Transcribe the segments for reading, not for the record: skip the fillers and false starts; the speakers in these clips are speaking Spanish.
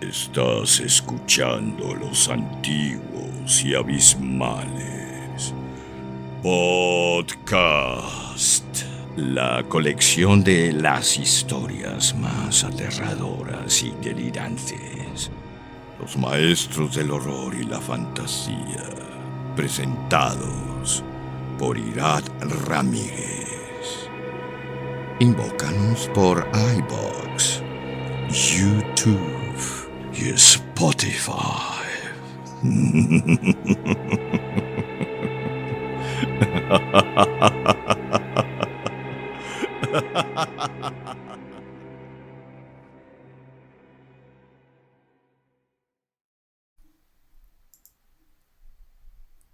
Estás escuchando los antiguos y abismales podcast, la colección de las historias más aterradoras y delirantes. Los maestros del horror y la fantasía, presentados por Irad Ramírez. Invócanos por iVoox, YouTube y Spotify.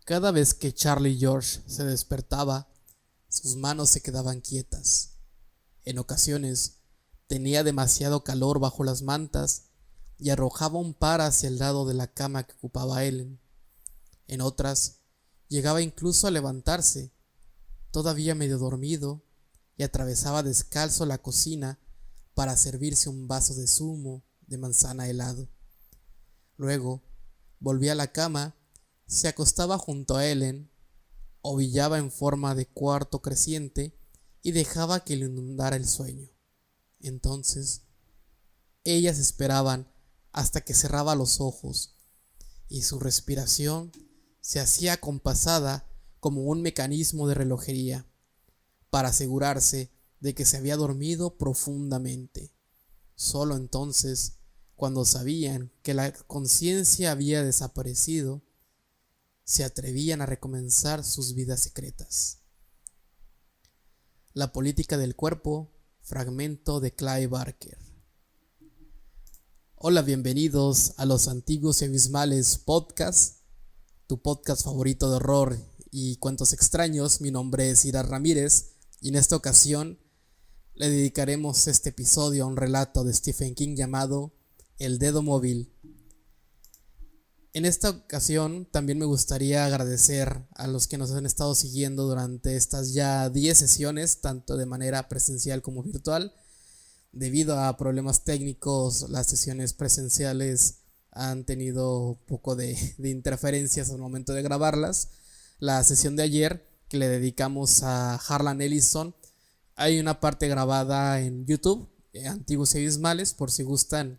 Cada vez que Charlie George se despertaba, sus manos se quedaban quietas. En ocasiones, tenía demasiado calor bajo las mantas y arrojaba un par hacia el lado de la cama que ocupaba Ellen. En otras, llegaba incluso a levantarse, todavía medio dormido, y atravesaba descalzo la cocina para servirse un vaso de zumo de manzana helado. Luego, volvía a la cama, se acostaba junto a Ellen, ovillaba en forma de cuarto creciente y dejaba que le inundara el sueño. Entonces, ellas esperaban hasta que cerraba los ojos y su respiración se hacía compasada como un mecanismo de relojería para asegurarse de que se había dormido profundamente. Solo entonces, cuando sabían que la conciencia había desaparecido, se atrevían a recomenzar sus vidas secretas. La política del cuerpo, fragmento de Clive Barker. Hola, bienvenidos a los antiguos y abismales podcast, tu podcast favorito de horror y cuentos extraños. Mi nombre es Irad Ramírez y en esta ocasión le dedicaremos este episodio a un relato de Stephen King llamado El Dedo Móvil. En esta ocasión también me gustaría agradecer a los que nos han estado siguiendo durante estas ya 10 sesiones, tanto de manera presencial como virtual. Debido a problemas técnicos, las sesiones presenciales han tenido un poco de interferencias al momento de grabarlas. La sesión de ayer, que le dedicamos a Harlan Ellison, hay una parte grabada en YouTube, Antiguos y Abismales, por si gustan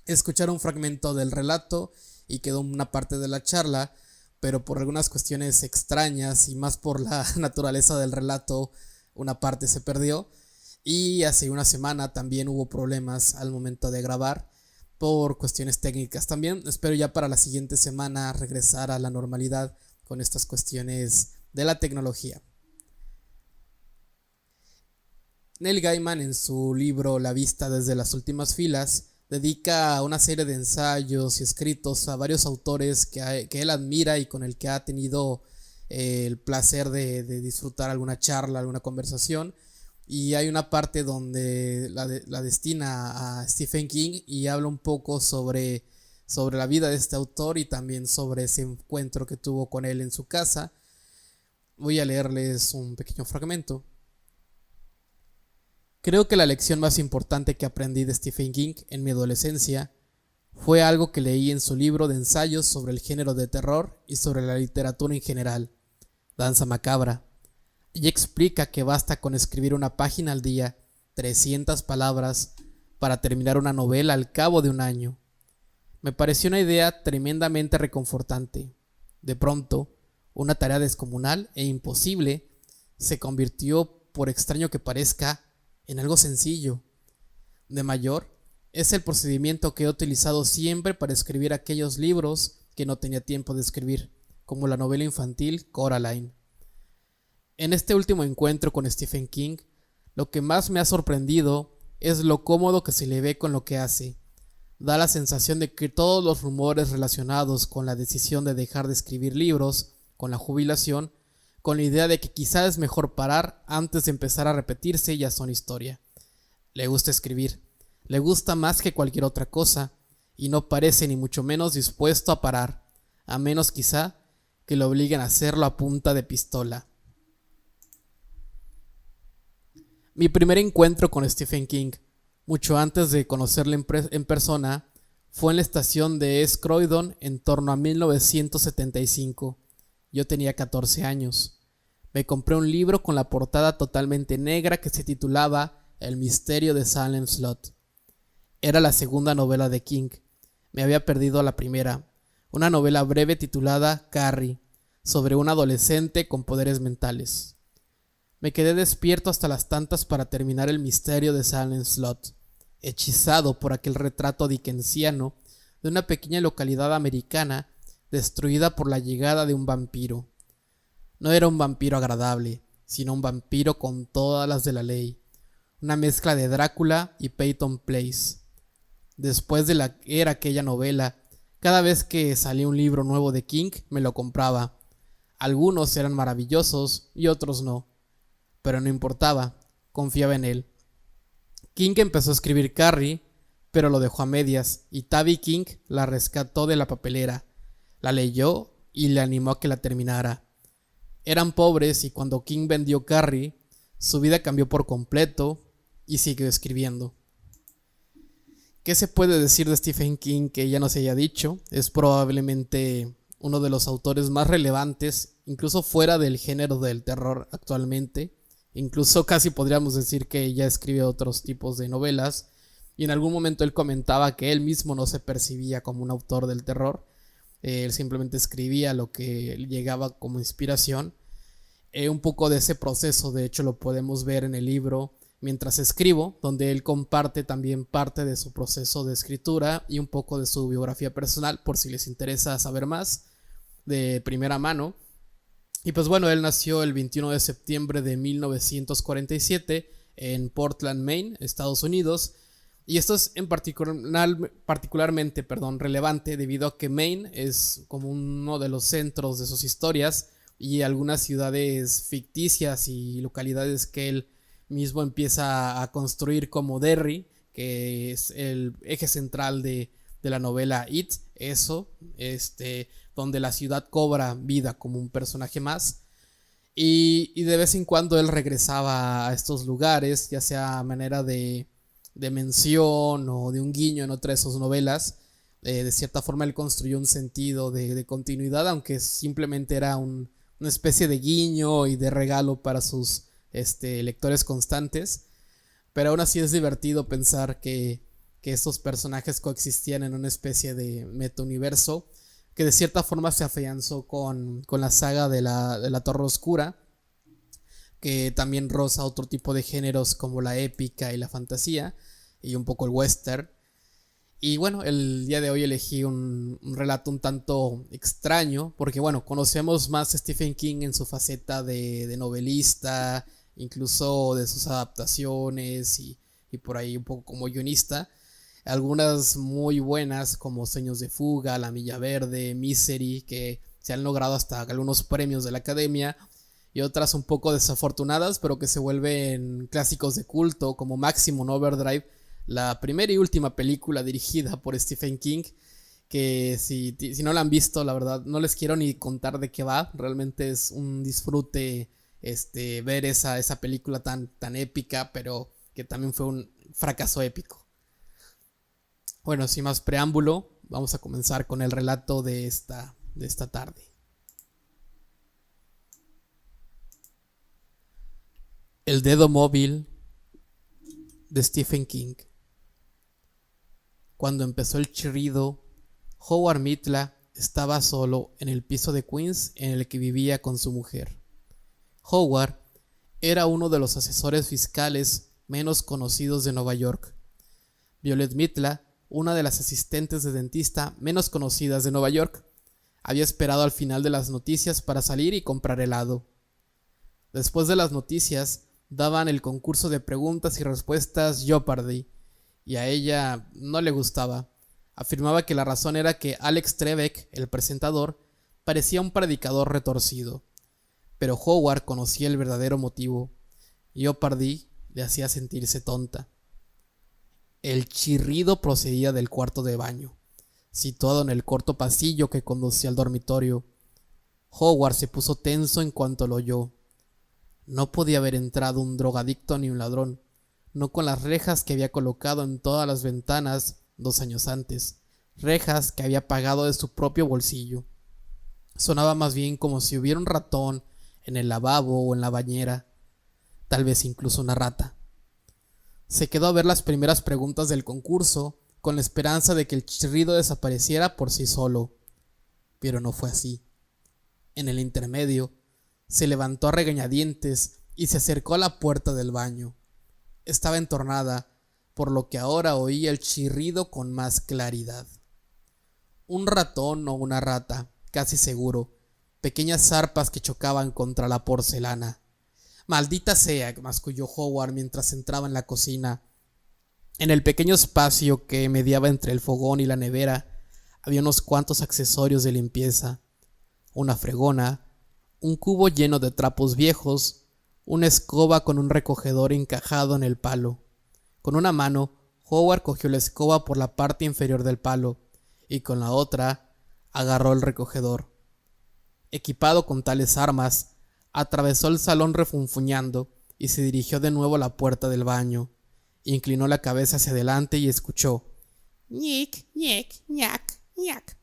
escuchar un fragmento del relato, y quedó una parte de la charla, pero por algunas cuestiones extrañas y más por la naturaleza del relato, una parte se perdió. Y hace una semana también hubo problemas al momento de grabar por cuestiones técnicas. También espero ya para la siguiente semana regresar a la normalidad con estas cuestiones de la tecnología. Neil Gaiman, en su libro La vista desde las últimas filas, dedica una serie de ensayos y escritos a varios autores que él admira y con el que ha tenido el placer de disfrutar alguna charla, alguna conversación. Y hay una parte donde la destina a Stephen King y habla un poco sobre la vida de este autor y también sobre ese encuentro que tuvo con él en su casa. Voy a leerles un pequeño fragmento. Creo que la lección más importante que aprendí de Stephen King en mi adolescencia fue algo que leí en su libro de ensayos sobre el género de terror y sobre la literatura en general, Danza Macabra. Y explica que basta con escribir una página al día, 300 palabras, para terminar una novela al cabo de un año. Me pareció una idea tremendamente reconfortante. De pronto, una tarea descomunal e imposible se convirtió, por extraño que parezca, en algo sencillo. De mayor, es el procedimiento que he utilizado siempre para escribir aquellos libros que no tenía tiempo de escribir, como la novela infantil Coraline. En este último encuentro con Stephen King, lo que más me ha sorprendido es lo cómodo que se le ve con lo que hace. Da la sensación de que todos los rumores relacionados con la decisión de dejar de escribir libros, con la jubilación, con la idea de que quizá es mejor parar antes de empezar a repetirse, ya son historia. Le gusta escribir, le gusta más que cualquier otra cosa, y no parece ni mucho menos dispuesto a parar, a menos quizá que lo obliguen a hacerlo a punta de pistola. Mi primer encuentro con Stephen King, mucho antes de conocerle en persona, Fue en la estación de East Croydon en torno a 1975. Yo tenía 14 años. Me compré un libro con la portada totalmente negra que se titulaba El misterio de Salem Slot. Era la segunda novela de King. Me había perdido la primera, una novela breve titulada Carrie, sobre un adolescente con poderes mentales. Me quedé despierto hasta las tantas para terminar el misterio de Salem Slot, hechizado por aquel retrato dickensiano de una pequeña localidad americana destruida por la llegada de un vampiro. No era un vampiro agradable, sino un vampiro con todas las de la ley, una mezcla de Drácula y Peyton Place. Después de leer aquella novela, cada vez que salía un libro nuevo de King me lo compraba. Algunos eran maravillosos y otros no, pero no importaba, confiaba en él. King empezó a escribir Carrie, pero lo dejó a medias, y Tabby King la rescató de la papelera, la leyó y le animó a que la terminara. Eran pobres y cuando King vendió Carrie, su vida cambió por completo y siguió escribiendo. ¿Qué se puede decir de Stephen King que ya no se haya dicho? Es probablemente uno de los autores más relevantes, incluso fuera del género del terror actualmente. Incluso casi podríamos decir que ya escribe otros tipos de novelas. Y en algún momento él comentaba que él mismo no se percibía como un autor del terror. Él simplemente escribía lo que llegaba como inspiración. Un poco de ese proceso, de hecho, lo podemos ver en el libro Mientras escribo, donde él comparte también parte de su proceso de escritura y un poco de su biografía personal, por si les interesa saber más de primera mano. Y pues bueno, él nació el 21 de septiembre de 1947 en Portland, Maine, Estados Unidos. Y esto es particularmente relevante debido a que Maine es como uno de los centros de sus historias y algunas ciudades ficticias y localidades que él mismo empieza a construir como Derry, que es el eje central de la novela It, donde la ciudad cobra vida como un personaje más. Y de vez en cuando él regresaba a estos lugares, ya sea a manera de mención o de un guiño en otra de sus novelas. De cierta forma él construyó un sentido de continuidad, aunque simplemente era una especie de guiño y de regalo para sus lectores constantes. Pero aún así es divertido pensar que estos personajes coexistían en una especie de metauniverso que de cierta forma se afianzó con la saga de la Torre Oscura, que también roza otro tipo de géneros como la épica y la fantasía y un poco el western. Y bueno, el día de hoy elegí un relato un tanto extraño porque bueno, conocemos más a Stephen King en su faceta de novelista, incluso de sus adaptaciones y por ahí un poco como guionista. Algunas muy buenas como Sueños de Fuga, La Milla Verde, Misery, que se han logrado hasta algunos premios de la Academia, y otras un poco desafortunadas pero que se vuelven clásicos de culto como Maximum Overdrive, la primera y última película dirigida por Stephen King, que si no la han visto, la verdad no les quiero ni contar de qué va. Realmente es un disfrute ver esa película tan épica, pero que también fue un fracaso épico. Bueno, sin más preámbulo, vamos a comenzar con el relato de esta tarde. El dedo móvil de Stephen King. Cuando empezó el chirrido, Howard Mitla estaba solo en el piso de Queens en el que vivía con su mujer. Howard era uno de los asesores fiscales menos conocidos de Nueva York. Violet Mitla, una de las asistentes de dentista menos conocidas de Nueva York, había esperado al final de las noticias para salir y comprar helado. Después de las noticias, daban el concurso de preguntas y respuestas Jeopardy, y a ella no le gustaba. Afirmaba que la razón era que Alex Trebek, el presentador, parecía un predicador retorcido. Pero Howard conocía el verdadero motivo. Jeopardy le hacía sentirse tonta. El chirrido procedía del cuarto de baño, situado en el corto pasillo que conducía al dormitorio. Howard se puso tenso en cuanto lo oyó. No podía haber entrado un drogadicto ni un ladrón, no con las rejas que había colocado en todas las ventanas 2 años antes, rejas que había pagado de su propio bolsillo. Sonaba más bien como si hubiera un ratón en el lavabo o en la bañera, tal vez incluso una rata. Se quedó a ver las primeras preguntas del concurso con la esperanza de que el chirrido desapareciera por sí solo, pero no fue así. En el intermedio, se levantó a regañadientes y se acercó a la puerta del baño. Estaba entornada, por lo que ahora oía el chirrido con más claridad. Un ratón o una rata, casi seguro, pequeñas zarpas que chocaban contra la porcelana. «Maldita sea», masculló Howard mientras entraba en la cocina. En el pequeño espacio que mediaba entre el fogón y la nevera había unos cuantos accesorios de limpieza: una fregona, un cubo lleno de trapos viejos, una escoba con un recogedor encajado en el palo. Con una mano, Howard cogió la escoba por la parte inferior del palo y con la otra agarró el recogedor. Equipado con tales armas, atravesó el salón refunfuñando y se dirigió de nuevo a la puerta del baño. Inclinó la cabeza hacia adelante y escuchó «ñic, ñic, ñac, ñac».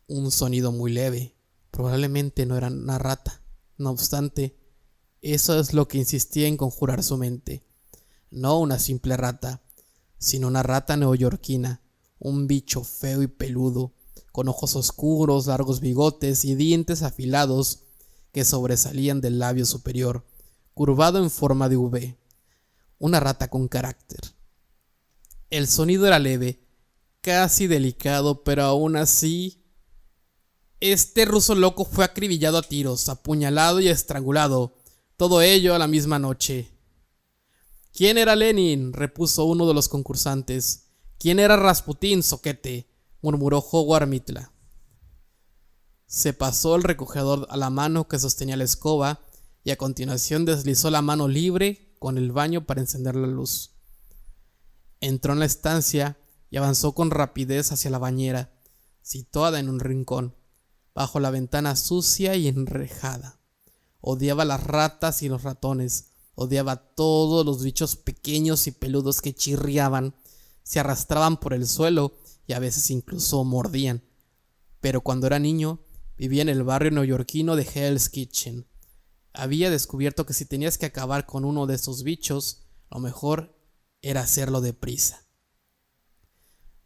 Un sonido muy leve. Probablemente no era una rata. No obstante, eso es lo que insistía en conjurar su mente. No una simple rata, sino una rata neoyorquina, un bicho feo y peludo, con ojos oscuros, largos bigotes y dientes afilados que sobresalían del labio superior, curvado en forma de V. Una rata con carácter. El sonido era leve, casi delicado, pero aún así... Este ruso loco fue acribillado a tiros, apuñalado y estrangulado, todo ello a la misma noche. ¿Quién era Lenin?, repuso uno de los concursantes. ¿Quién era Rasputín, soquete?, murmuró Howard Mitla. Se pasó el recogedor a la mano que sostenía la escoba y a continuación deslizó la mano libre con el baño para encender la luz. Entró en la estancia y avanzó con rapidez hacia la bañera, situada en un rincón, bajo la ventana sucia y enrejada. Odiaba las ratas y los ratones, odiaba a todos los bichos pequeños y peludos que chirriaban, se arrastraban por el suelo y a veces incluso mordían. Pero cuando era niño, vivía en el barrio neoyorquino de Hell's Kitchen. Había descubierto que si tenías que acabar con uno de esos bichos, lo mejor era hacerlo deprisa.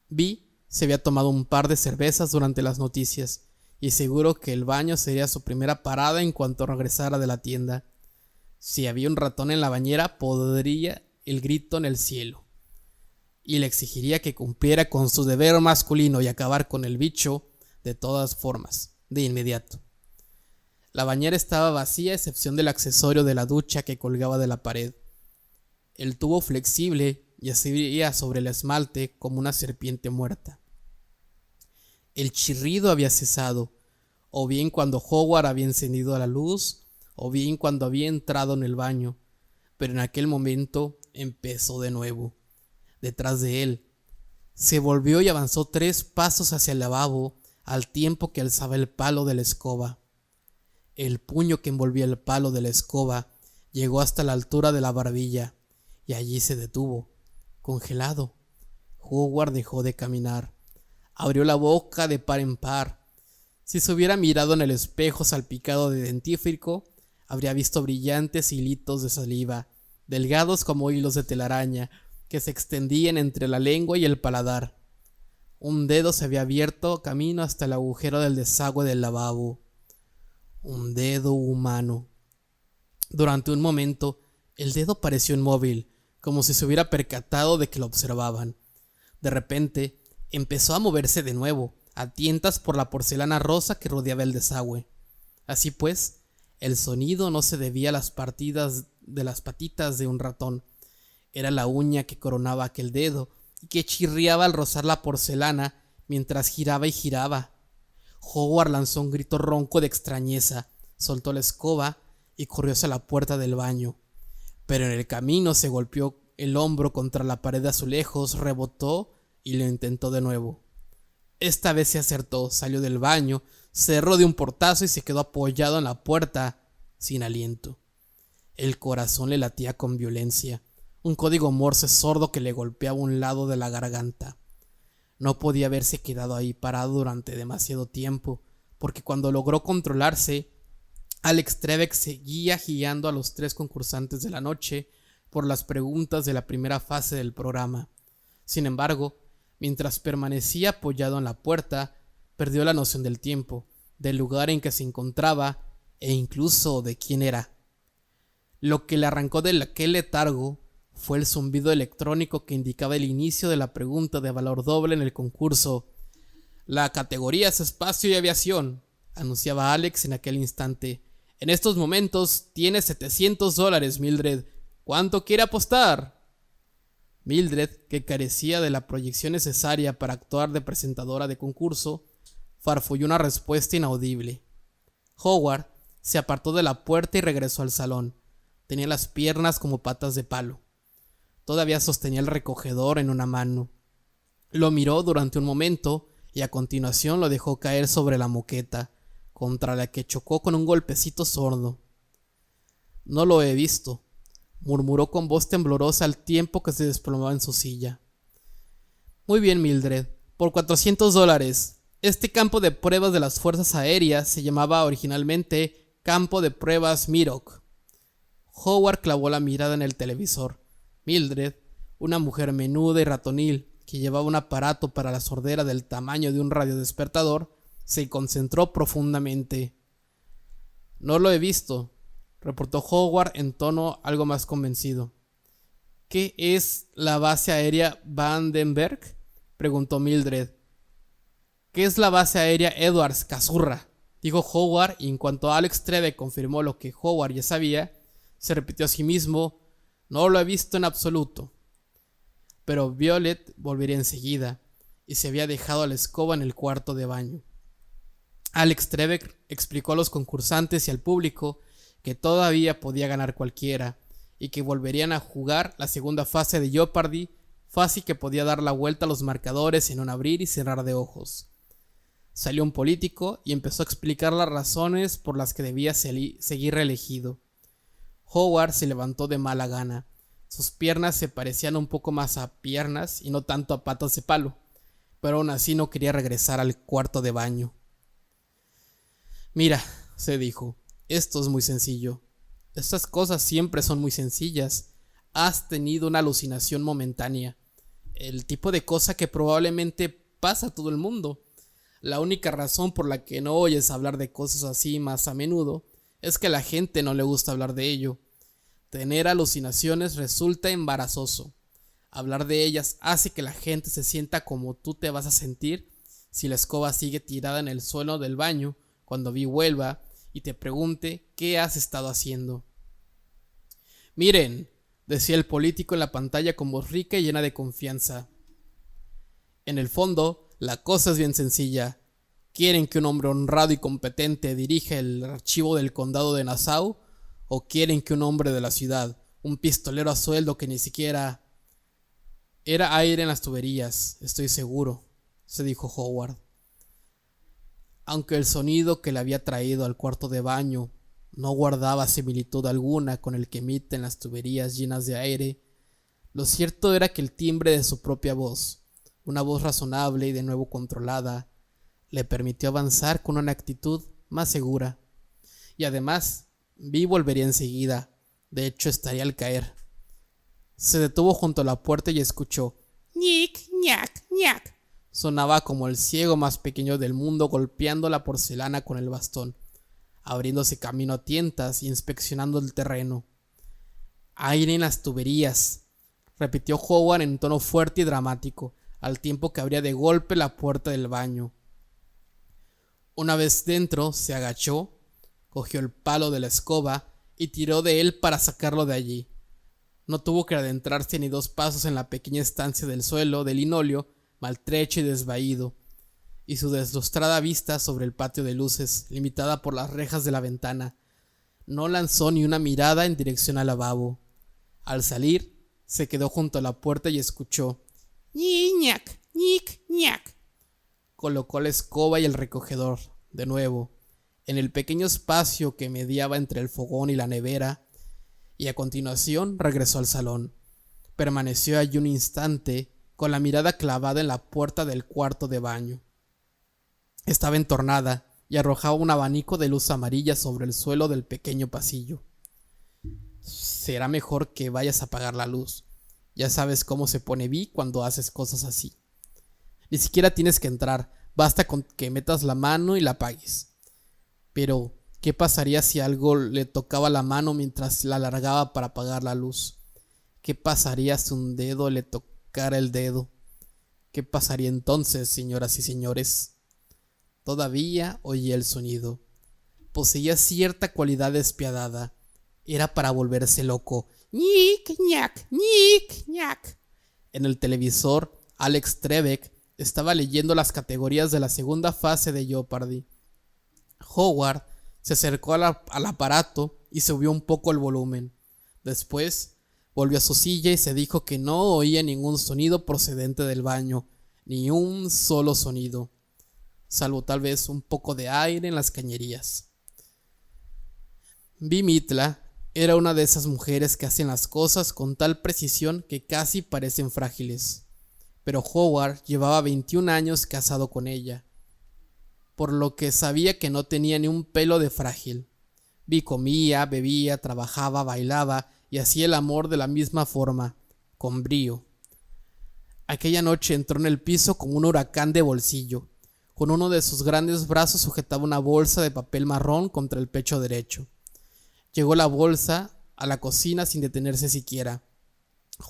Vi se había tomado un par de cervezas durante las noticias y seguro que el baño sería su primera parada en cuanto regresara de la tienda. Si había un ratón en la bañera, pondría el grito en el cielo y le exigiría que cumpliera con su deber masculino y acabar con el bicho de todas formas, de inmediato. La bañera estaba vacía a excepción del accesorio de la ducha que colgaba de la pared. El tubo flexible yacía sobre el esmalte como una serpiente muerta. El chirrido había cesado, o bien cuando Howard había encendido la luz, o bien cuando había entrado en el baño, pero en aquel momento empezó de nuevo. Detrás de él, se volvió y avanzó 3 pasos hacia el lavabo al tiempo que alzaba el palo de la escoba. El puño que envolvía el palo de la escoba llegó hasta la altura de la barbilla y allí se detuvo, congelado. Howard dejó de caminar. Abrió la boca de par en par. Si se hubiera mirado en el espejo salpicado de dentífrico, habría visto brillantes hilitos de saliva, delgados como hilos de telaraña, que se extendían entre la lengua y el paladar. Un dedo se había abierto camino hasta el agujero del desagüe del lavabo. Un dedo humano. Durante un momento, el dedo pareció inmóvil, como si se hubiera percatado de que lo observaban. De repente, empezó a moverse de nuevo, a tientas por la porcelana rosa que rodeaba el desagüe. Así pues, el sonido no se debía a las partidas de las patitas de un ratón. Era la uña que coronaba aquel dedo y que chirriaba al rozar la porcelana mientras giraba y giraba. Howard lanzó un grito ronco de extrañeza, soltó la escoba y corrió hacia la puerta del baño. Pero en el camino se golpeó el hombro contra la pared de azulejos, rebotó y lo intentó de nuevo. Esta vez se acertó, salió del baño, cerró de un portazo y se quedó apoyado en la puerta, sin aliento. El corazón le latía con violencia, un código morse sordo que le golpeaba un lado de la garganta. No podía haberse quedado ahí parado durante demasiado tiempo, porque cuando logró controlarse, Alex Trebek seguía guiando a los 3 concursantes de la noche por las preguntas de la primera fase del programa. Sin embargo, mientras permanecía apoyado en la puerta, perdió la noción del tiempo, del lugar en que se encontraba e incluso de quién era. Lo que le arrancó de aquel letargo fue el zumbido electrónico que indicaba el inicio de la pregunta de valor doble en el concurso. La categoría es espacio y aviación, anunciaba Alex en aquel instante. En estos momentos tiene $700, Mildred. ¿Cuánto quiere apostar? Mildred, que carecía de la proyección necesaria para actuar de presentadora de concurso, farfulló una respuesta inaudible. Howard se apartó de la puerta y regresó al salón. Tenía las piernas como patas de palo. Todavía sostenía el recogedor en una mano. Lo miró durante un momento y a continuación lo dejó caer sobre la moqueta, contra la que chocó con un golpecito sordo. No lo he visto, murmuró con voz temblorosa al tiempo que se desplomaba en su silla. Muy bien, Mildred, por $400. Este campo de pruebas de las fuerzas aéreas se llamaba originalmente Campo de Pruebas Miroc. Howard clavó la mirada en el televisor. Mildred, una mujer menuda y ratonil que llevaba un aparato para la sordera del tamaño de un radiodespertador, se concentró profundamente. No lo he visto, reportó Howard en tono algo más convencido. ¿Qué es la base aérea Vandenberg?, preguntó Mildred. ¿Qué es la base aérea Edwards, cazurra?, dijo Howard, y en cuanto Alex Trebek confirmó lo que Howard ya sabía, se repitió a sí mismo: no lo he visto en absoluto. Pero Violet volvería enseguida, y se había dejado la escoba en el cuarto de baño. Alex Trebek explicó a los concursantes y al público que todavía podía ganar cualquiera, y que volverían a jugar la segunda fase de Jeopardy, fase que podía dar la vuelta a los marcadores en un abrir y cerrar de ojos. Salió un político y empezó a explicar las razones por las que debía seguir reelegido. Howard se levantó de mala gana. Sus piernas se parecían un poco más a piernas y no tanto a patas de palo, pero aún así no quería regresar al cuarto de baño. Mira, se dijo, esto es muy sencillo. Estas cosas siempre son muy sencillas. Has tenido una alucinación momentánea. El tipo de cosa que probablemente pasa a todo el mundo. La única razón por la que no oyes hablar de cosas así más a menudo es que a la gente no le gusta hablar de ello. Tener alucinaciones resulta embarazoso. Hablar de ellas hace que la gente se sienta como tú te vas a sentir si la escoba sigue tirada en el suelo del baño cuando Vi vuelva y te pregunte qué has estado haciendo. Miren, decía el político en la pantalla con voz rica y llena de confianza. En el fondo, la cosa es bien sencilla. ¿Quieren que un hombre honrado y competente dirija el archivo del condado de Nassau? ¿O quieren que un hombre de la ciudad, un pistolero a sueldo que ni siquiera... Era aire en las tuberías, estoy seguro, se dijo Howard. Aunque el sonido que le había traído al cuarto de baño no guardaba similitud alguna con el que emiten las tuberías llenas de aire, lo cierto era que el timbre de su propia voz, una voz razonable y de nuevo controlada, le permitió avanzar con una actitud más segura. Y además, Vi volvería enseguida, de hecho estaría al caer. Se detuvo junto a la puerta y escuchó «ñic, ñac, ñac». Sonaba como el ciego más pequeño del mundo golpeando la porcelana con el bastón, abriéndose camino a tientas y inspeccionando el terreno. «Aire en las tuberías», repitió Howard en un tono fuerte y dramático, al tiempo que abría de golpe la puerta del baño. Una vez dentro, se agachó, cogió el palo de la escoba y tiró de él para sacarlo de allí. No tuvo que adentrarse ni 2 pasos en la pequeña estancia del suelo de linóleo, maltrecho y desvaído, y su deslustrada vista sobre el patio de luces, limitada por las rejas de la ventana, no lanzó ni una mirada en dirección al lavabo. Al salir, se quedó junto a la puerta y escuchó «ñic, ñic, ñac». Colocó la escoba y el recogedor, de nuevo, en el pequeño espacio que mediaba entre el fogón y la nevera, y a continuación regresó al salón. Permaneció allí un instante, con la mirada clavada en la puerta del cuarto de baño. Estaba entornada y arrojaba un abanico de luz amarilla sobre el suelo del pequeño pasillo. Será mejor que vayas a apagar la luz. Ya sabes cómo se pone Vi cuando haces cosas así. Ni siquiera tienes que entrar, basta con que metas la mano y la apagues. Pero, ¿qué pasaría si algo le tocaba la mano mientras la alargaba para apagar la luz? ¿Qué pasaría si un dedo le tocara el dedo? ¿Qué pasaría entonces, señoras y señores? Todavía oía el sonido. Poseía cierta cualidad despiadada. Era para volverse loco. ¡Ñic, ñac! ¡Ñic, ñac! En el televisor, Alex Trebek estaba leyendo las categorías de la segunda fase de Jeopardy. Howard se acercó al aparato y subió un poco el volumen. Después, volvió a su silla y se dijo que no oía ningún sonido procedente del baño, ni un solo sonido, salvo tal vez un poco de aire en las cañerías. Vi Mitla era una de esas mujeres que hacen las cosas con tal precisión que casi parecen frágiles, pero Howard llevaba 21 años casado con ella, por lo que sabía que no tenía ni un pelo de frágil. Vi comía, bebía, trabajaba, bailaba y hacía el amor de la misma forma, con brío. Aquella noche entró en el piso como un huracán de bolsillo. Con uno de sus grandes brazos sujetaba una bolsa de papel marrón contra el pecho derecho. Llegó la bolsa a la cocina sin detenerse siquiera.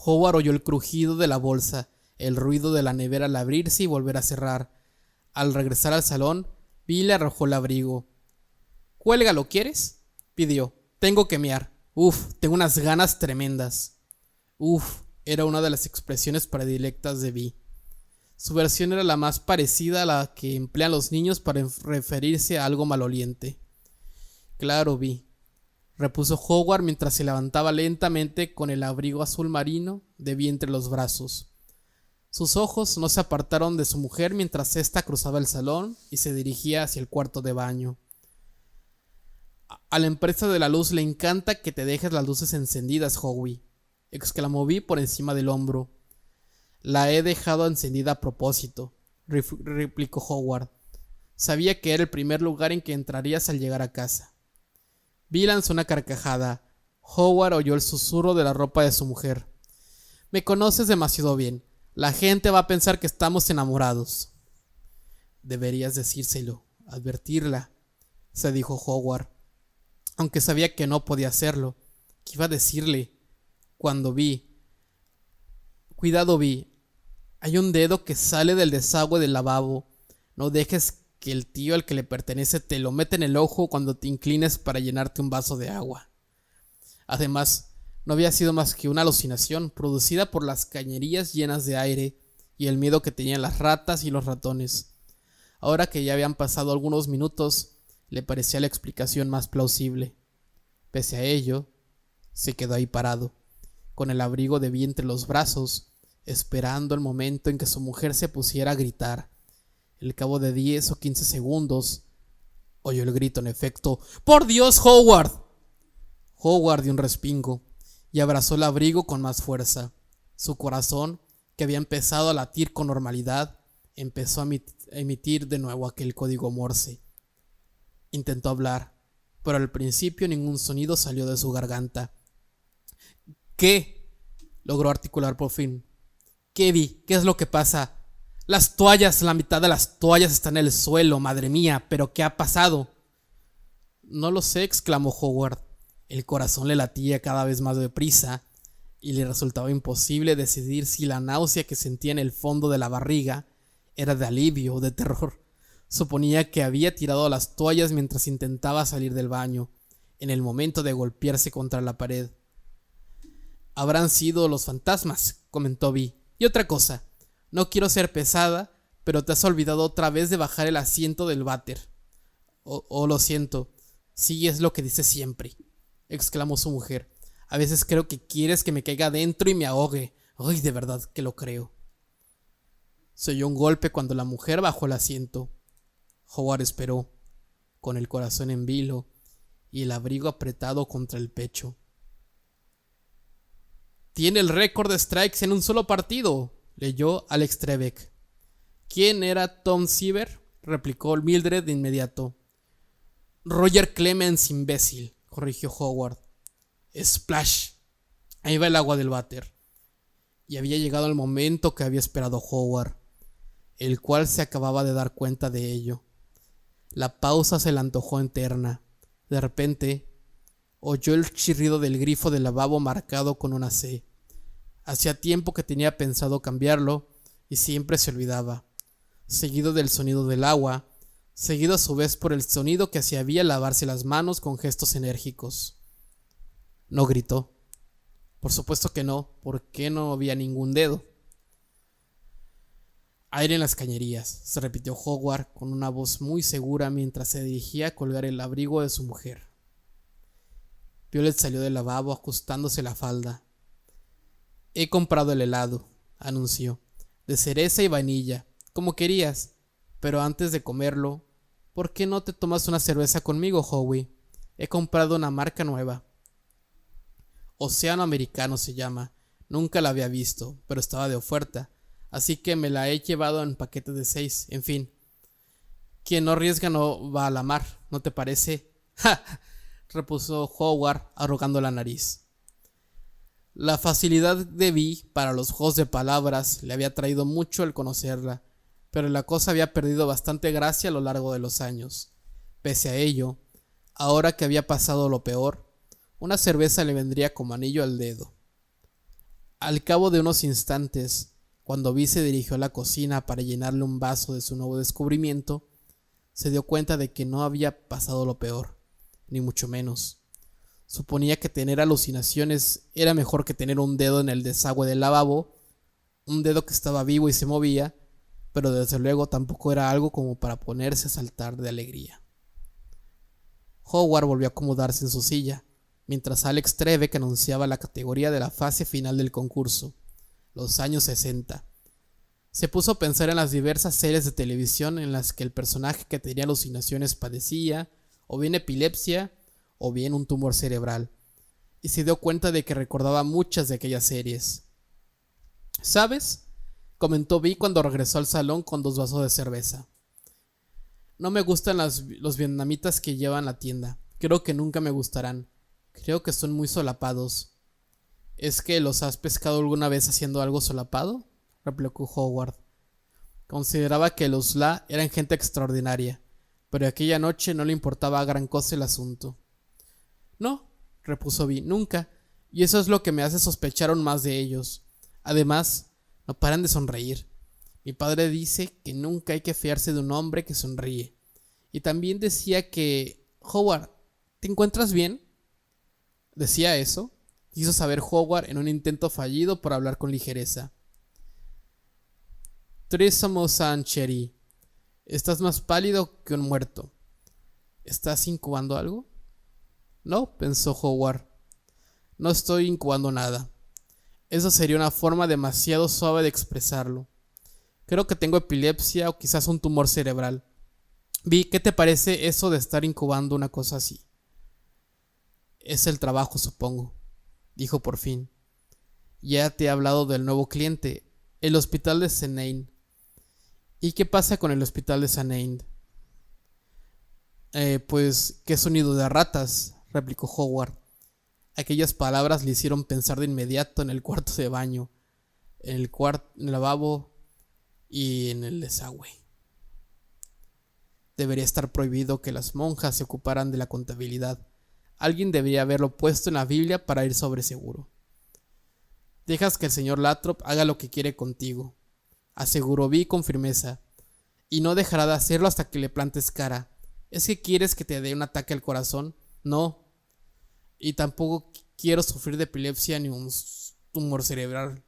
Howard oyó el crujido de la bolsa, el ruido de la nevera al abrirse y volver a cerrar. Al regresar al salón, Vi le arrojó el abrigo. —¿Cuélgalo, quieres? —pidió. —Tengo que mear. Tengo unas ganas tremendas. Era una de las expresiones predilectas de Vi. Su versión era la más parecida a la que emplean los niños para referirse a algo maloliente. —Claro, Vi —repuso Howard mientras se levantaba lentamente con el abrigo azul marino de Vi entre los brazos. Sus ojos no se apartaron de su mujer mientras ésta cruzaba el salón y se dirigía hacia el cuarto de baño. —A la empresa de la luz le encanta que te dejes las luces encendidas, Howie —exclamó Vi por encima del hombro. —La he dejado encendida a propósito —replicó Howard—. Sabía que era el primer lugar en que entrarías al llegar a casa. Vi lanzó una carcajada. Howard oyó el susurro de la ropa de su mujer. —Me conoces demasiado bien. La gente va a pensar que estamos enamorados. —Deberías decírselo, advertirla —se dijo Howard, aunque sabía que no podía hacerlo. ¿Qué iba a decirle? Cuando Vi... Cuidado, Vi. Hay un dedo que sale del desagüe del lavabo. No dejes que el tío al que le pertenece te lo meta en el ojo cuando te inclines para llenarte un vaso de agua. Además, no había sido más que una alucinación producida por las cañerías llenas de aire y el miedo que tenían las ratas y los ratones. Ahora que ya habían pasado algunos minutos, le parecía la explicación más plausible. Pese a ello, se quedó ahí parado, con el abrigo de Vi entre los brazos, esperando el momento en que su mujer se pusiera a gritar. Al cabo de 10 o 15 segundos, oyó el grito en efecto. ¡Por Dios, Howard! Howard dio un respingo y abrazó el abrigo con más fuerza. Su corazón, que había empezado a latir con normalidad, empezó a emitir de nuevo aquel código Morse. Intentó hablar, pero al principio ningún sonido salió de su garganta. —¿Qué? —logró articular por fin. —¿Qué, Vi? ¿Qué es lo que pasa? Las toallas, la mitad de las toallas están en el suelo, madre mía, ¿pero qué ha pasado? —No lo sé —exclamó Howard. El corazón le latía cada vez más deprisa y le resultaba imposible decidir si la náusea que sentía en el fondo de la barriga era de alivio o de terror. Suponía que había tirado las toallas mientras intentaba salir del baño, en el momento de golpearse contra la pared. —Habrán sido los fantasmas —comentó Vi—. Y otra cosa, no quiero ser pesada, pero te has olvidado otra vez de bajar el asiento del váter. Lo siento. Sí, es lo que dices siempre —exclamó su mujer—. A veces creo que quieres que me caiga dentro y me ahogue. Ay, de verdad que lo creo. Se oyó un golpe cuando la mujer bajó el asiento. Howard esperó, con el corazón en vilo y el abrigo apretado contra el pecho. —Tiene el récord de strikes en un solo partido leyó Alex Trebek. ¿Quién era Tom Seaver?, replicó Mildred de inmediato. Roger Clemens, imbécil, corrigió Howard. Splash. Ahí va el agua del váter. Y había llegado el momento que había esperado Howard, el cual se acababa de dar cuenta de ello. La pausa se le antojó eterna. De repente, oyó el chirrido del grifo del lavabo marcado con una C. Hacía tiempo que tenía pensado cambiarlo y siempre se olvidaba. Seguido del sonido del agua, seguido a su vez por el sonido que hacía Bee lavarse las manos con gestos enérgicos. No gritó. Por supuesto que no, porque no había ningún dedo. Aire en las cañerías, se repitió Howard con una voz muy segura mientras se dirigía a colgar el abrigo de su mujer. Violet salió del lavabo ajustándose la falda. He comprado el helado, anunció, de cereza y vainilla, como querías, pero antes de comerlo, ¿por qué no te tomas una cerveza conmigo, Howie? He comprado una marca nueva. Océano Americano se llama. Nunca la había visto, pero estaba de oferta, así que me la he llevado en paquete de 6. En fin, quien no arriesga no va a la mar, ¿no te parece? ¡Ja! Repuso Howard arrugando la nariz. La facilidad de Bee para los juegos de palabras le había traído mucho el conocerla, pero la cosa había perdido bastante gracia a lo largo de los años. Pese a ello, ahora que había pasado lo peor, una cerveza le vendría como anillo al dedo. Al cabo de unos instantes, cuando Bee se dirigió a la cocina para llenarle un vaso de su nuevo descubrimiento, se dio cuenta de que no había pasado lo peor, ni mucho menos. Suponía que tener alucinaciones era mejor que tener un dedo en el desagüe del lavabo, un dedo que estaba vivo y se movía, pero desde luego tampoco era algo como para ponerse a saltar de alegría. Howard volvió a acomodarse en su silla, mientras Alex Trebek anunciaba la categoría de la fase final del concurso, los años 60. Se puso a pensar en las diversas series de televisión en las que el personaje que tenía alucinaciones padecía o bien epilepsia o bien un tumor cerebral, y se dio cuenta de que recordaba muchas de aquellas series. ¿Sabes?, comentó Bee cuando regresó al salón con 2 vasos de cerveza. No me gustan los vietnamitas que llevan la tienda. Creo que nunca me gustarán. Creo que son muy solapados. ¿Es que los has pescado alguna vez haciendo algo solapado?, replicó Howard. Consideraba que los La eran gente extraordinaria, pero aquella noche no le importaba gran cosa el asunto. No, repuso Bee, nunca, y eso es lo que me hace sospechar aún más de ellos. Además, no paran de sonreír. Mi padre dice que nunca hay que fiarse de un hombre que sonríe. Y también decía que... Howard, ¿te encuentras bien? ¿Decía eso? Quiso saber Howard en un intento fallido por hablar con ligereza. Trisamo San Cherry, estás más pálido que un muerto. ¿Estás incubando algo? No, pensó Howard. No estoy incubando nada. Eso sería una forma demasiado suave de expresarlo. Creo que tengo epilepsia o quizás un tumor cerebral. Vi, ¿qué te parece eso de estar incubando una cosa así? Es el trabajo, supongo, dijo por fin. Ya te he hablado del nuevo cliente, el hospital de St. Ain. ¿Y qué pasa con el hospital de St. Ain? Pues que es un nido de ratas, replicó Howard. Aquellas palabras le hicieron pensar de inmediato en el cuarto de baño, en el lavabo y en el desagüe. Debería estar prohibido que las monjas se ocuparan de la contabilidad. Alguien debería haberlo puesto en la Biblia para ir sobre seguro. Dejas que el señor Lathrop haga lo que quiere contigo, aseguró Bee con firmeza, y no dejará de hacerlo hasta que le plantes cara. ¿Es que quieres que te dé un ataque al corazón? No. Y tampoco quiero sufrir de epilepsia ni un tumor cerebral.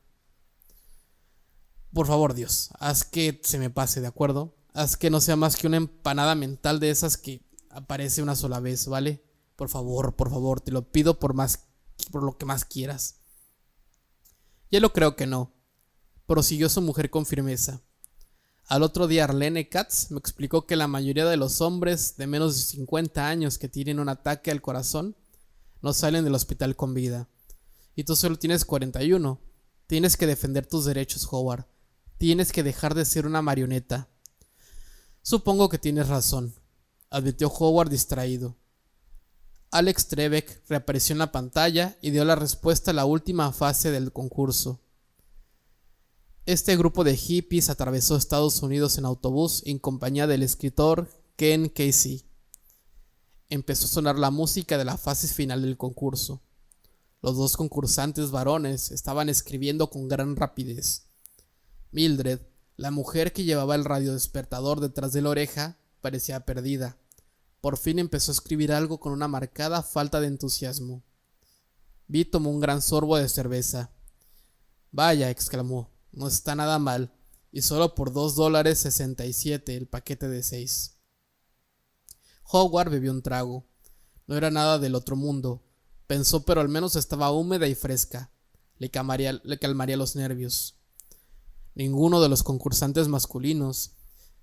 Por favor, Dios, haz que se me pase, ¿de acuerdo? Haz que no sea más que una empanada mental de esas que aparece una sola vez, ¿vale? Por favor, te lo pido por lo que más quieras. Ya lo creo que no, prosiguió su mujer con firmeza. Al otro día Arlene Katz me explicó que la mayoría de los hombres de menos de 50 años que tienen un ataque al corazón no salen del hospital con vida. Y tú solo tienes 41. Tienes que defender tus derechos, Howard. Tienes que dejar de ser una marioneta. Supongo que tienes razón, admitió Howard distraído. Alex Trebek reapareció en la pantalla y dio la respuesta a la última fase del concurso. Este grupo de hippies atravesó Estados Unidos en autobús en compañía del escritor Ken Casey. Empezó a sonar la música de la fase final del concurso. Los dos concursantes varones estaban escribiendo con gran rapidez. Mildred, la mujer que llevaba el radiodespertador detrás de la oreja, parecía perdida. Por fin empezó a escribir algo con una marcada falta de entusiasmo. Vi tomó un gran sorbo de cerveza. Vaya, exclamó, no está nada mal, y solo por $2.67 el paquete de 6. Howard bebió un trago. No era nada del otro mundo, pensó, pero al menos estaba húmeda y fresca. Le calmaría los nervios. Ninguno de los concursantes masculinos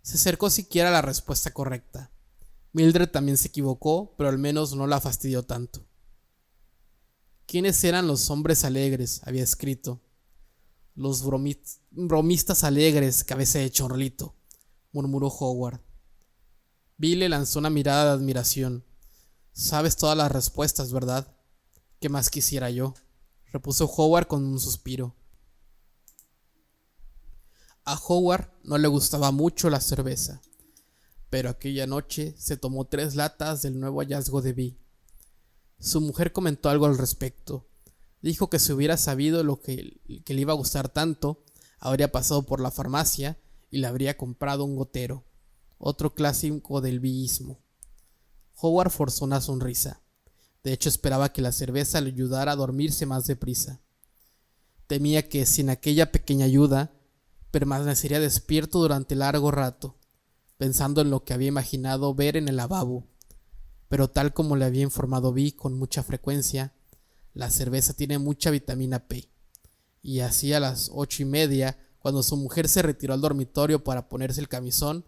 se acercó siquiera a la respuesta correcta. Mildred también se equivocó, pero al menos no la fastidió tanto. ¿Quiénes eran los hombres alegres?, había escrito. Los bromistas alegres, cabeza de chorlito, murmuró Howard. Bill le lanzó una mirada de admiración. Sabes todas las respuestas, ¿verdad? ¿Qué más quisiera yo?, repuso Howard con un suspiro. A Howard no le gustaba mucho la cerveza, pero aquella noche se tomó 3 latas del nuevo hallazgo de Bee. Su mujer comentó algo al respecto. Dijo que si hubiera sabido lo que le iba a gustar tanto, habría pasado por la farmacia y le habría comprado un gotero, otro clásico del beísmo. Howard forzó una sonrisa. De hecho, esperaba que la cerveza le ayudara a dormirse más deprisa. Temía que, sin aquella pequeña ayuda, permanecería despierto durante largo rato, pensando en lo que había imaginado ver en el lavabo. Pero tal como le había informado Vi con mucha frecuencia, la cerveza tiene mucha vitamina P. Y así a las 8:30, cuando su mujer se retiró al dormitorio para ponerse el camisón,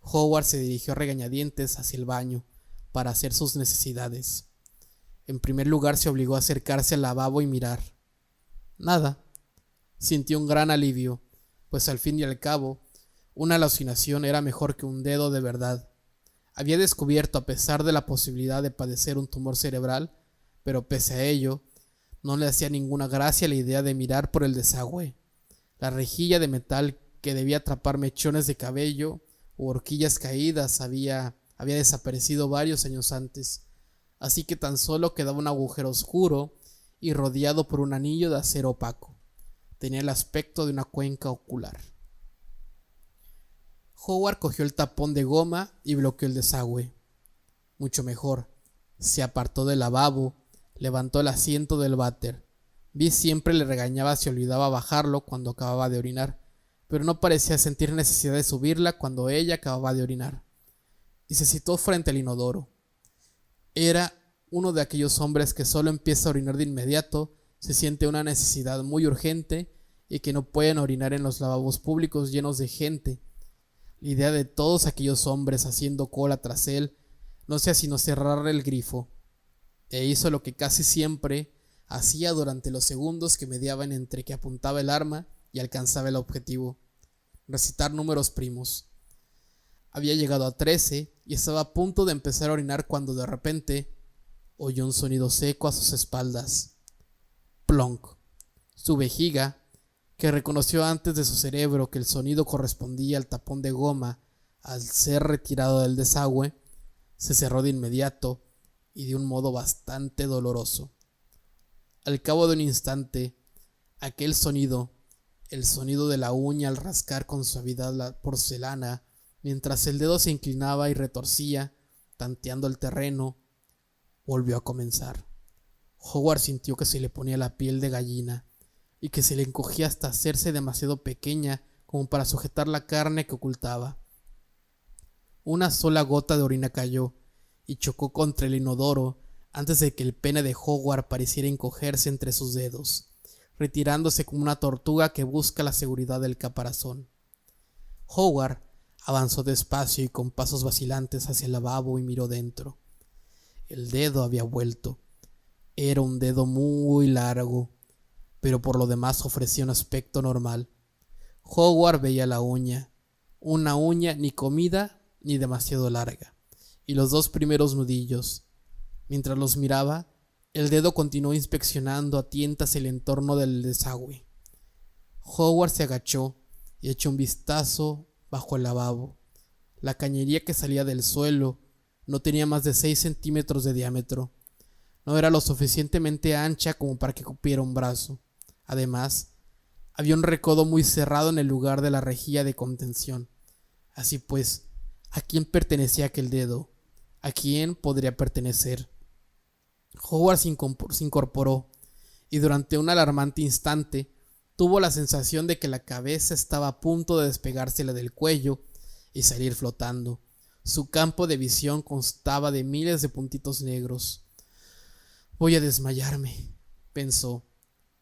Howard se dirigió a regañadientes hacia el baño para hacer sus necesidades. En primer lugar se obligó a acercarse al lavabo y mirar. Nada. Sintió un gran alivio, pues al fin y al cabo, una alucinación era mejor que un dedo de verdad. Había descubierto, a pesar de la posibilidad de padecer un tumor cerebral, pero pese a ello, no le hacía ninguna gracia la idea de mirar por el desagüe. La rejilla de metal que debía atrapar mechones de cabello u horquillas caídas había desaparecido varios años antes, así que tan solo quedaba un agujero oscuro y rodeado por un anillo de acero opaco. Tenía el aspecto de una cuenca ocular. Howard cogió el tapón de goma y bloqueó el desagüe. Mucho mejor. Se apartó del lavabo, levantó el asiento del váter. Vi siempre le regañaba si olvidaba bajarlo cuando acababa de orinar, pero no parecía sentir necesidad de subirla cuando ella acababa de orinar. Y se situó frente al inodoro. Era uno de aquellos hombres que solo empieza a orinar de inmediato, se siente una necesidad muy urgente y que no pueden orinar en los lavabos públicos llenos de gente. La idea de todos aquellos hombres haciendo cola tras él no hacía sino cerrar el grifo, e hizo lo que casi siempre hacía durante los segundos que mediaban entre que apuntaba el arma y alcanzaba el objetivo: recitar números primos. Había llegado a 13 y estaba a punto de empezar a orinar cuando de repente oyó un sonido seco a sus espaldas. Plonk. Su vejiga, que reconoció antes de su cerebro que el sonido correspondía al tapón de goma al ser retirado del desagüe, se cerró de inmediato y de un modo bastante doloroso. Al cabo de un instante, aquel sonido, el sonido de la uña al rascar con suavidad la porcelana, mientras el dedo se inclinaba y retorcía, tanteando el terreno, volvió a comenzar. Howard sintió que se le ponía la piel de gallina y que se le encogía hasta hacerse demasiado pequeña como para sujetar la carne que ocultaba. Una sola gota de orina cayó y chocó contra el inodoro antes de que el pene de Howard pareciera encogerse entre sus dedos, retirándose como una tortuga que busca la seguridad del caparazón. Howard avanzó despacio y con pasos vacilantes hacia el lavabo y miró dentro. El dedo había vuelto. Era un dedo muy largo, pero por lo demás ofrecía un aspecto normal. Howard veía la uña, una uña ni comida ni demasiado larga, y los dos primeros nudillos. Mientras los miraba, el dedo continuó inspeccionando a tientas el entorno del desagüe. Howard se agachó y echó un vistazo bajo el lavabo. La cañería que salía del suelo no tenía más de 6 centímetros de diámetro. No era lo suficientemente ancha como para que cupiera un brazo. Además, había un recodo muy cerrado en el lugar de la rejilla de contención. Así pues, ¿a quién pertenecía aquel dedo? ¿A quién podría pertenecer? Howard se incorporó y durante un alarmante instante tuvo la sensación de que la cabeza estaba a punto de despegársele del cuello y salir flotando. Su campo de visión constaba de miles de puntitos negros. Voy a desmayarme, pensó.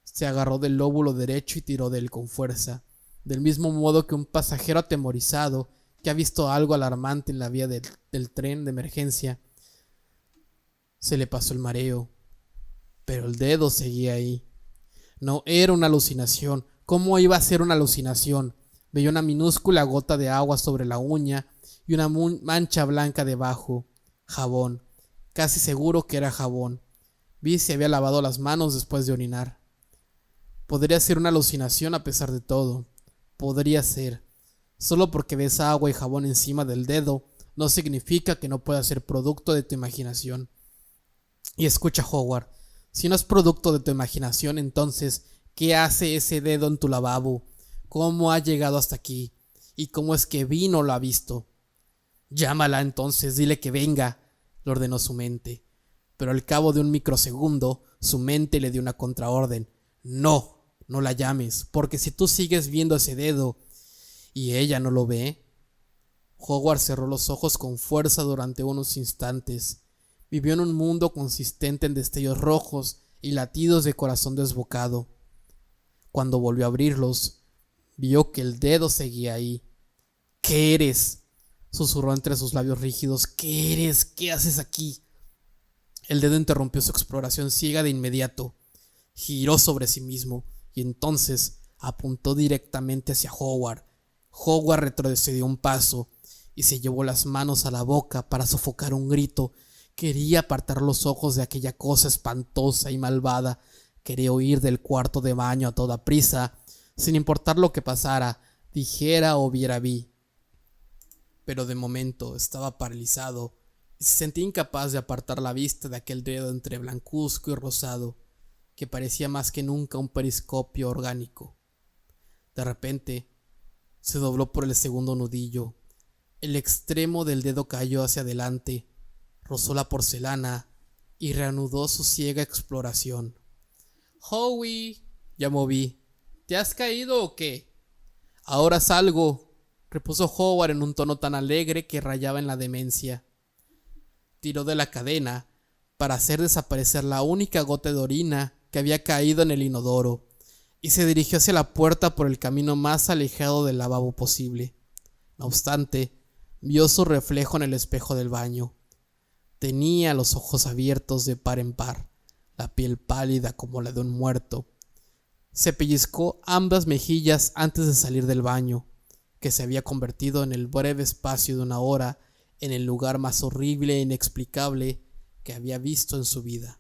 Se agarró del lóbulo derecho y tiró de él con fuerza, del mismo modo que un pasajero atemorizado que ha visto algo alarmante en la vía del tren de emergencia. Se le pasó el mareo, pero el dedo seguía ahí. No era una alucinación. ¿Cómo iba a ser una alucinación? Veía una minúscula gota de agua sobre la uña y una mancha blanca debajo. Jabón. Casi seguro que era jabón. Vi si había lavado las manos después de orinar. Podría ser una alucinación a pesar de todo. Podría ser. Solo porque ves agua y jabón encima del dedo no significa que no pueda ser producto de tu imaginación. Y escucha, Howard, si no es producto de tu imaginación, entonces, ¿qué hace ese dedo en tu lavabo? ¿Cómo ha llegado hasta aquí? ¿Y cómo es que Vi no lo ha visto? Llámala entonces, dile que venga, le ordenó su mente. Pero al cabo de un microsegundo, su mente le dio una contraorden. No, no la llames, porque si tú sigues viendo ese dedo y ella no lo ve. Howard cerró los ojos con fuerza durante unos instantes. Vivió en un mundo consistente en destellos rojos y latidos de corazón desbocado. Cuando volvió a abrirlos, vio que el dedo seguía ahí. ¿Qué eres?, susurró entre sus labios rígidos. ¿Qué eres? ¿Qué haces aquí? El dedo interrumpió su exploración ciega de inmediato. Giró sobre sí mismo y entonces apuntó directamente hacia Howard. Howard retrocedió un paso y se llevó las manos a la boca para sofocar un grito. Quería apartar los ojos de aquella cosa espantosa y malvada. Quería huir del cuarto de baño a toda prisa, sin importar lo que pasara, dijera o viera Vi. Pero de momento estaba paralizado y se sentía incapaz de apartar la vista de aquel dedo entre blancuzco y rosado, que parecía más que nunca un periscopio orgánico. De repente, se dobló por el segundo nudillo. El extremo del dedo cayó hacia adelante, rozó la porcelana y reanudó su ciega exploración. «Howie», llamó Vi, «¿te has caído o qué?» «Ahora salgo», repuso Howard en un tono tan alegre que rayaba en la demencia. Tiró de la cadena para hacer desaparecer la única gota de orina que había caído en el inodoro y se dirigió hacia la puerta por el camino más alejado del lavabo posible. No obstante, vio su reflejo en el espejo del baño. Tenía los ojos abiertos de par en par, la piel pálida como la de un muerto. Se pellizcó ambas mejillas antes de salir del baño, que se había convertido en el breve espacio de una hora en el lugar más horrible e inexplicable que había visto en su vida.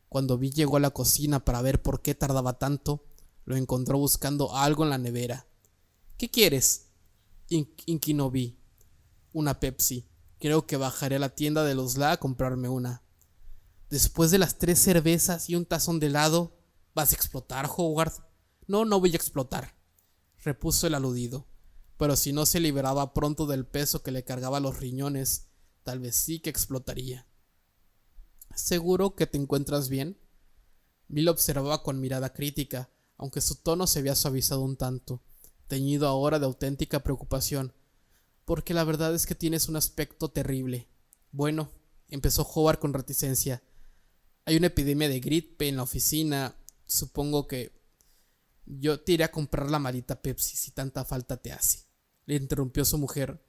Cuando Vi llegó a la cocina para ver por qué tardaba tanto, lo encontró buscando algo en la nevera. «¿Qué quieres?», inquinó Vi. «Una Pepsi. Creo que bajaré a la tienda de los La a comprarme una». «Después de las 3 cervezas y un tazón de helado, ¿vas a explotar, Howard?» «No, no voy a explotar», repuso el aludido. Pero si no se liberaba pronto del peso que le cargaba los riñones, tal vez sí que explotaría. «¿Seguro que te encuentras bien?». Vi lo observaba con mirada crítica, aunque su tono se había suavizado un tanto, teñido ahora de auténtica preocupación. «Porque la verdad es que tienes un aspecto terrible». «Bueno», empezó Howard con reticencia, «hay una epidemia de gripe en la oficina. Supongo que yo te iré a comprar la maldita Pepsi si tanta falta te hace», le interrumpió su mujer.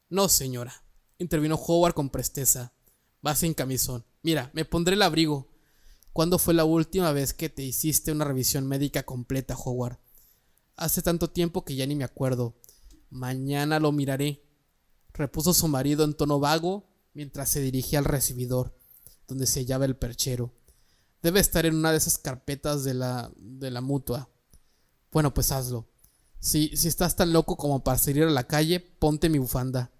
«No, señora», intervino Howard con presteza. «Vas sin camisón. Mira, me pondré el abrigo». «¿Cuándo fue la última vez que te hiciste una revisión médica completa, Howard?». Hace tanto tiempo que ya ni me acuerdo. Mañana lo miraré, repuso su marido en tono vago mientras se dirigía al recibidor, donde se hallaba el perchero. Debe estar en una de esas carpetas de la mutua. Bueno, pues hazlo. Si estás tan loco como para salir a la calle, ponte mi bufanda.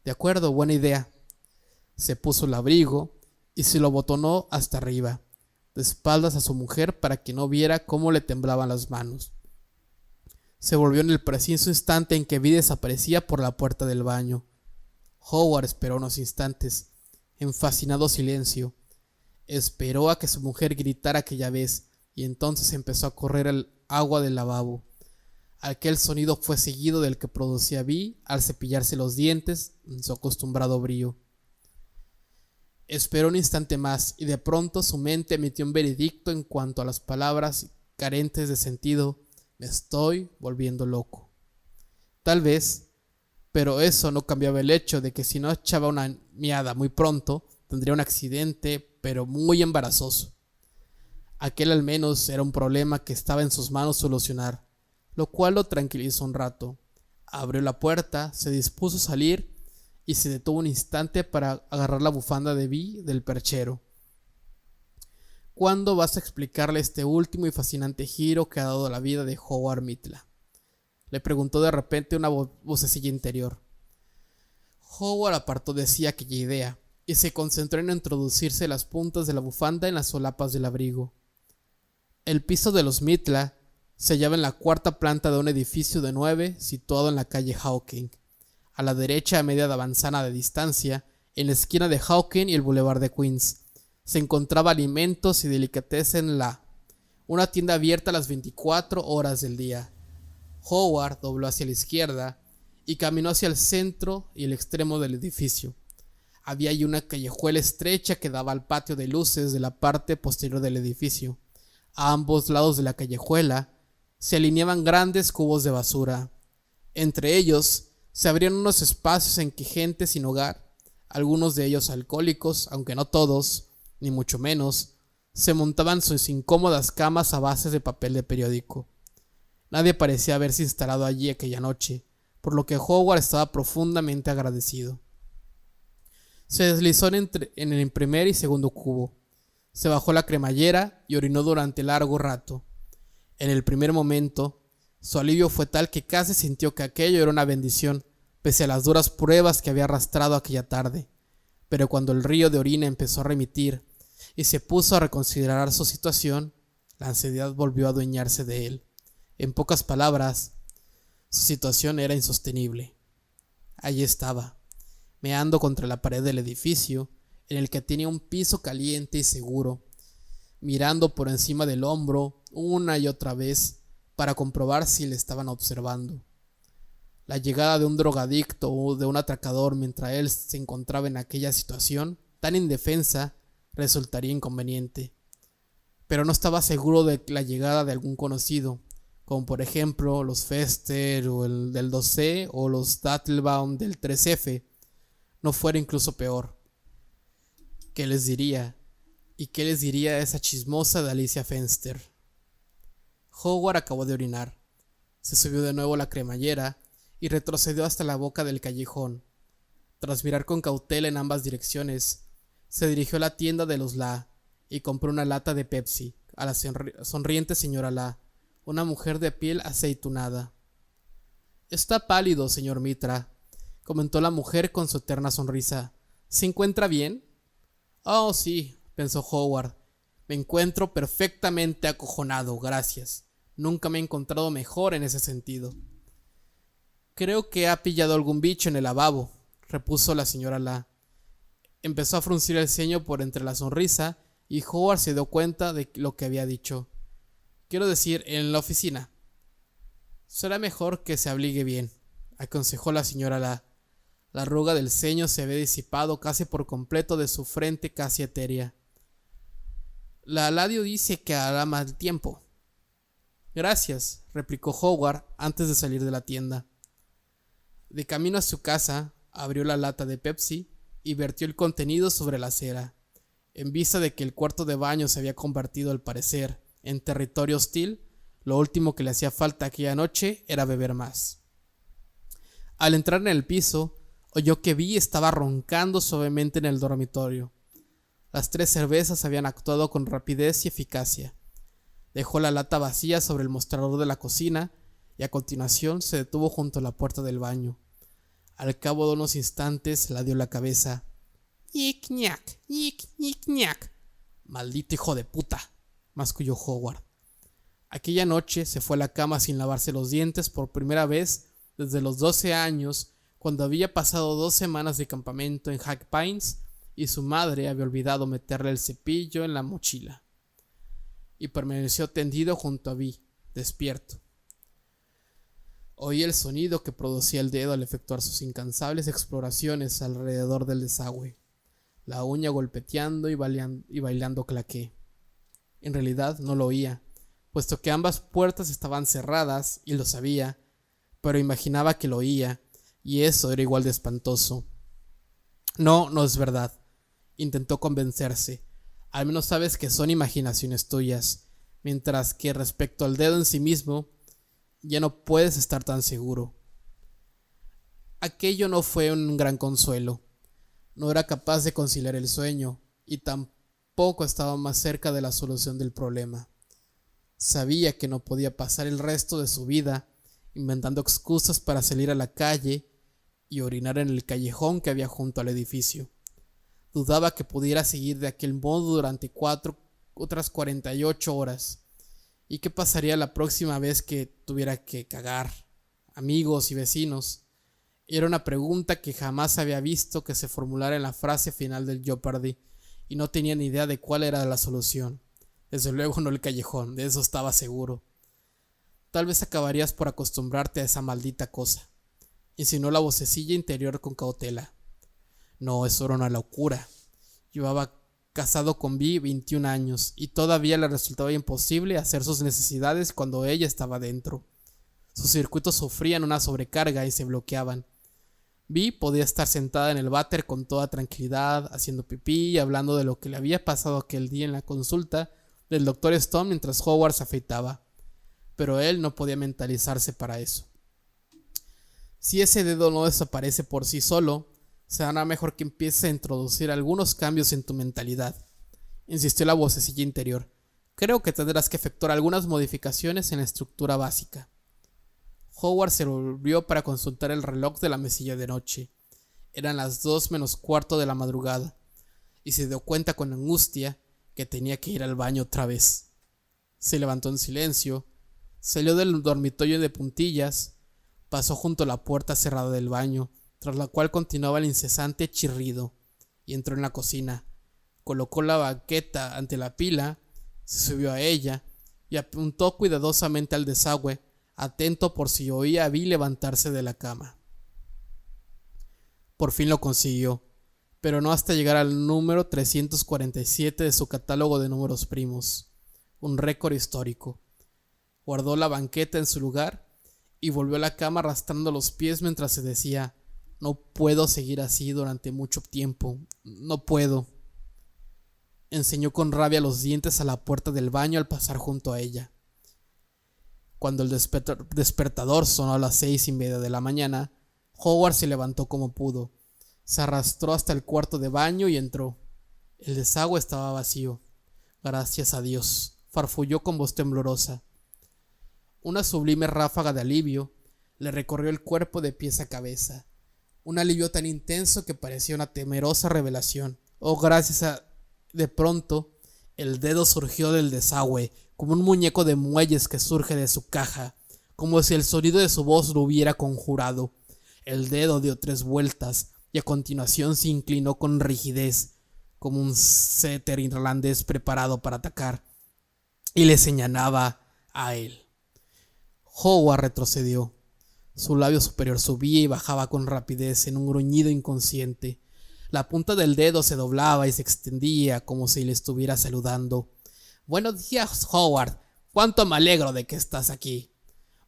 De acuerdo, buena idea. Se puso el abrigo y se lo botonó hasta arriba, de espaldas a su mujer para que no viera cómo le temblaban las manos. Se volvió en el preciso instante en que Vi desaparecía por la puerta del baño. Howard esperó unos instantes, en fascinado silencio. Esperó a que su mujer gritara aquella vez y entonces empezó a correr el agua del lavabo. Aquel sonido fue seguido del que producía Vi al cepillarse los dientes en su acostumbrado brío. Esperó un instante más y de pronto su mente emitió un veredicto en cuanto a las palabras carentes de sentido. Me estoy volviendo loco. Tal vez, pero eso no cambiaba el hecho de que si no echaba una miada muy pronto, tendría un accidente, pero muy embarazoso. Aquel al menos era un problema que estaba en sus manos solucionar, lo cual lo tranquilizó un rato. Abrió la puerta, se dispuso a salir y se detuvo un instante para agarrar la bufanda de Vi del perchero. ¿Cuándo vas a explicarle este último y fascinante giro que ha dado la vida de Howard Mitla?, le preguntó de repente una vocecilla interior. Howard apartó de sí aquella idea y se concentró en introducirse las puntas de la bufanda en las solapas del abrigo. El piso de los Mitla se hallaba en la cuarta planta de un edificio de 9 situado en la calle Hawking, a la derecha a media manzana de distancia, en la esquina de Hawking y el Boulevard de Queens. Se encontraba Alimentos y Delicatessen La, una tienda abierta a las 24 horas del día. Howard dobló hacia la izquierda y caminó hacia el centro y el extremo del edificio. Había allí una callejuela estrecha que daba al patio de luces de la parte posterior del edificio. A ambos lados de la callejuela se alineaban grandes cubos de basura. Entre ellos se abrían unos espacios en que gente sin hogar, algunos de ellos alcohólicos, aunque no todos, ni mucho menos, se montaban sus incómodas camas a base de papel de periódico. Nadie parecía haberse instalado allí aquella noche, por lo que Howard estaba profundamente agradecido. Se deslizó en el primer y segundo cubo. Se bajó la cremallera y orinó durante largo rato. En el primer momento, su alivio fue tal que casi sintió que aquello era una bendición, pese a las duras pruebas que había arrastrado aquella tarde. Pero cuando el río de orina empezó a remitir y se puso a reconsiderar su situación, la ansiedad volvió a adueñarse de él. En pocas palabras, su situación era insostenible. Allí estaba, meando contra la pared del edificio, en el que tenía un piso caliente y seguro, mirando por encima del hombro una y otra vez para comprobar si le estaban observando. La llegada de un drogadicto o de un atracador mientras él se encontraba en aquella situación tan indefensa resultaría inconveniente, pero no estaba seguro de la llegada de algún conocido, como por ejemplo los Fester o el del 2C o los Dattelbaum del 3F, no fuera incluso peor. ¿Qué les diría? ¿Y qué les diría esa chismosa de Alicia Fenster? Howard acabó de orinar. Se subió de nuevo a la cremallera y retrocedió hasta la boca del callejón. Tras mirar con cautela en ambas direcciones, se dirigió a la tienda de los La y compró una lata de Pepsi a la sonriente señora La, una mujer de piel aceitunada. «Está pálido, señor Mitra», comentó la mujer con su eterna sonrisa. «¿Se encuentra bien?» «Oh, sí», pensó Howard. «Me encuentro perfectamente acojonado, gracias. Nunca me he encontrado mejor en ese sentido». «Creo que ha pillado algún bicho en el lavabo», repuso la señora La. Empezó a fruncir el ceño por entre la sonrisa y Howard se dio cuenta de lo que había dicho. «Quiero decir, en la oficina». «Será mejor que se abrigue bien», aconsejó la señora La. La arruga del ceño se había disipado casi por completo de su frente casi etérea. «La Ladio dice que hará mal tiempo». «Gracias», replicó Howard antes de salir de la tienda. De camino a su casa, abrió la lata de Pepsi y vertió el contenido sobre la acera. En vista de que el cuarto de baño se había convertido al parecer en territorio hostil, Lo último que le hacía falta aquella noche era beber más. Al entrar en el piso, oyó que Vi estaba roncando suavemente en el dormitorio. Las 3 cervezas habían actuado con rapidez y eficacia. Dejó la lata vacía sobre el mostrador de la cocina y a continuación se detuvo junto a la puerta del baño. Al cabo de unos instantes la dio la cabeza. «Ñic-ñac, ñic-ñic-ñac». «Maldito hijo de puta», masculló Howard. Aquella noche se fue a la cama sin lavarse los dientes por primera vez desde los 12 años, cuando había pasado 2 semanas de campamento en High Pines y su madre había olvidado meterle el cepillo en la mochila. Y permaneció tendido junto a Vi, despierto. Oí el sonido que producía el dedo al efectuar sus incansables exploraciones alrededor del desagüe, la uña golpeteando y bailando claqué. En realidad no lo oía, puesto que ambas puertas estaban cerradas y lo sabía, pero imaginaba que lo oía, y eso era igual de espantoso. No, no es verdad, intentó convencerse. Al menos sabes que son imaginaciones tuyas, mientras que respecto al dedo en sí mismo, ya no puedes estar tan seguro. Aquello no fue un gran consuelo. No era capaz de conciliar el sueño, y tampoco estaba más cerca de la solución del problema. Sabía que no podía pasar el resto de su vida inventando excusas para salir a la calle y orinar en el callejón que había junto al edificio. Dudaba que pudiera seguir de aquel modo durante otras 48 horas. ¿Y qué pasaría la próxima vez que tuviera que cagar? Amigos y vecinos. Era una pregunta que jamás había visto que se formulara en la frase final del Jeopardy, y no tenía ni idea de cuál era la solución. Desde luego no el callejón, de eso estaba seguro. Tal vez acabarías por acostumbrarte a esa maldita cosa. Insinuó la vocecilla interior con cautela. No, eso era una locura. Llevaba casado con Vi 21 años y todavía le resultaba imposible hacer sus necesidades cuando ella estaba dentro. Sus circuitos sufrían una sobrecarga y se bloqueaban. Vi podía estar sentada en el váter con toda tranquilidad, haciendo pipí y hablando de lo que le había pasado aquel día en la consulta del Dr. Stone mientras Howard se afeitaba, pero él no podía mentalizarse para eso. Si ese dedo no desaparece por sí solo, será mejor que empieces a introducir algunos cambios en tu mentalidad, insistió la vocecilla interior. Creo que tendrás que efectuar algunas modificaciones en la estructura básica. Howard se volvió para consultar el reloj de la mesilla de noche. Eran las 2 menos cuarto de la madrugada, y se dio cuenta con angustia que tenía que ir al baño otra vez. Se levantó en silencio, salió del dormitorio de puntillas, pasó junto a la puerta cerrada del baño, tras la cual continuaba el incesante chirrido, y entró en la cocina. Colocó la banqueta ante la pila, se subió a ella y apuntó cuidadosamente al desagüe, atento por si oía a Vi levantarse de la cama. Por fin lo consiguió, pero no hasta llegar al número 347 de su catálogo de números primos, un récord histórico. Guardó la banqueta en su lugar y volvió a la cama arrastrando los pies mientras se decía: no puedo seguir así durante mucho tiempo, no puedo. Enseñó con rabia los dientes a la puerta del baño al pasar junto a ella. Cuando el despertador sonó a las 6:30 de la mañana, Howard se levantó como pudo. Se arrastró hasta el cuarto de baño y entró. El desagüe estaba vacío. Gracias a Dios, farfulló con voz temblorosa. Una sublime ráfaga de alivio le recorrió el cuerpo de pies a cabeza. Un alivio tan intenso que parecía una temerosa revelación. De pronto, el dedo surgió del desagüe, como un muñeco de muelles que surge de su caja, como si el sonido de su voz lo hubiera conjurado. El dedo dio 3 vueltas y a continuación se inclinó con rigidez, como un setter irlandés preparado para atacar, y le señalaba a él. Howard retrocedió. Su labio superior subía y bajaba con rapidez en un gruñido inconsciente. La punta del dedo se doblaba y se extendía como si le estuviera saludando. «Buenos días, Howard. Cuánto me alegro de que estás aquí».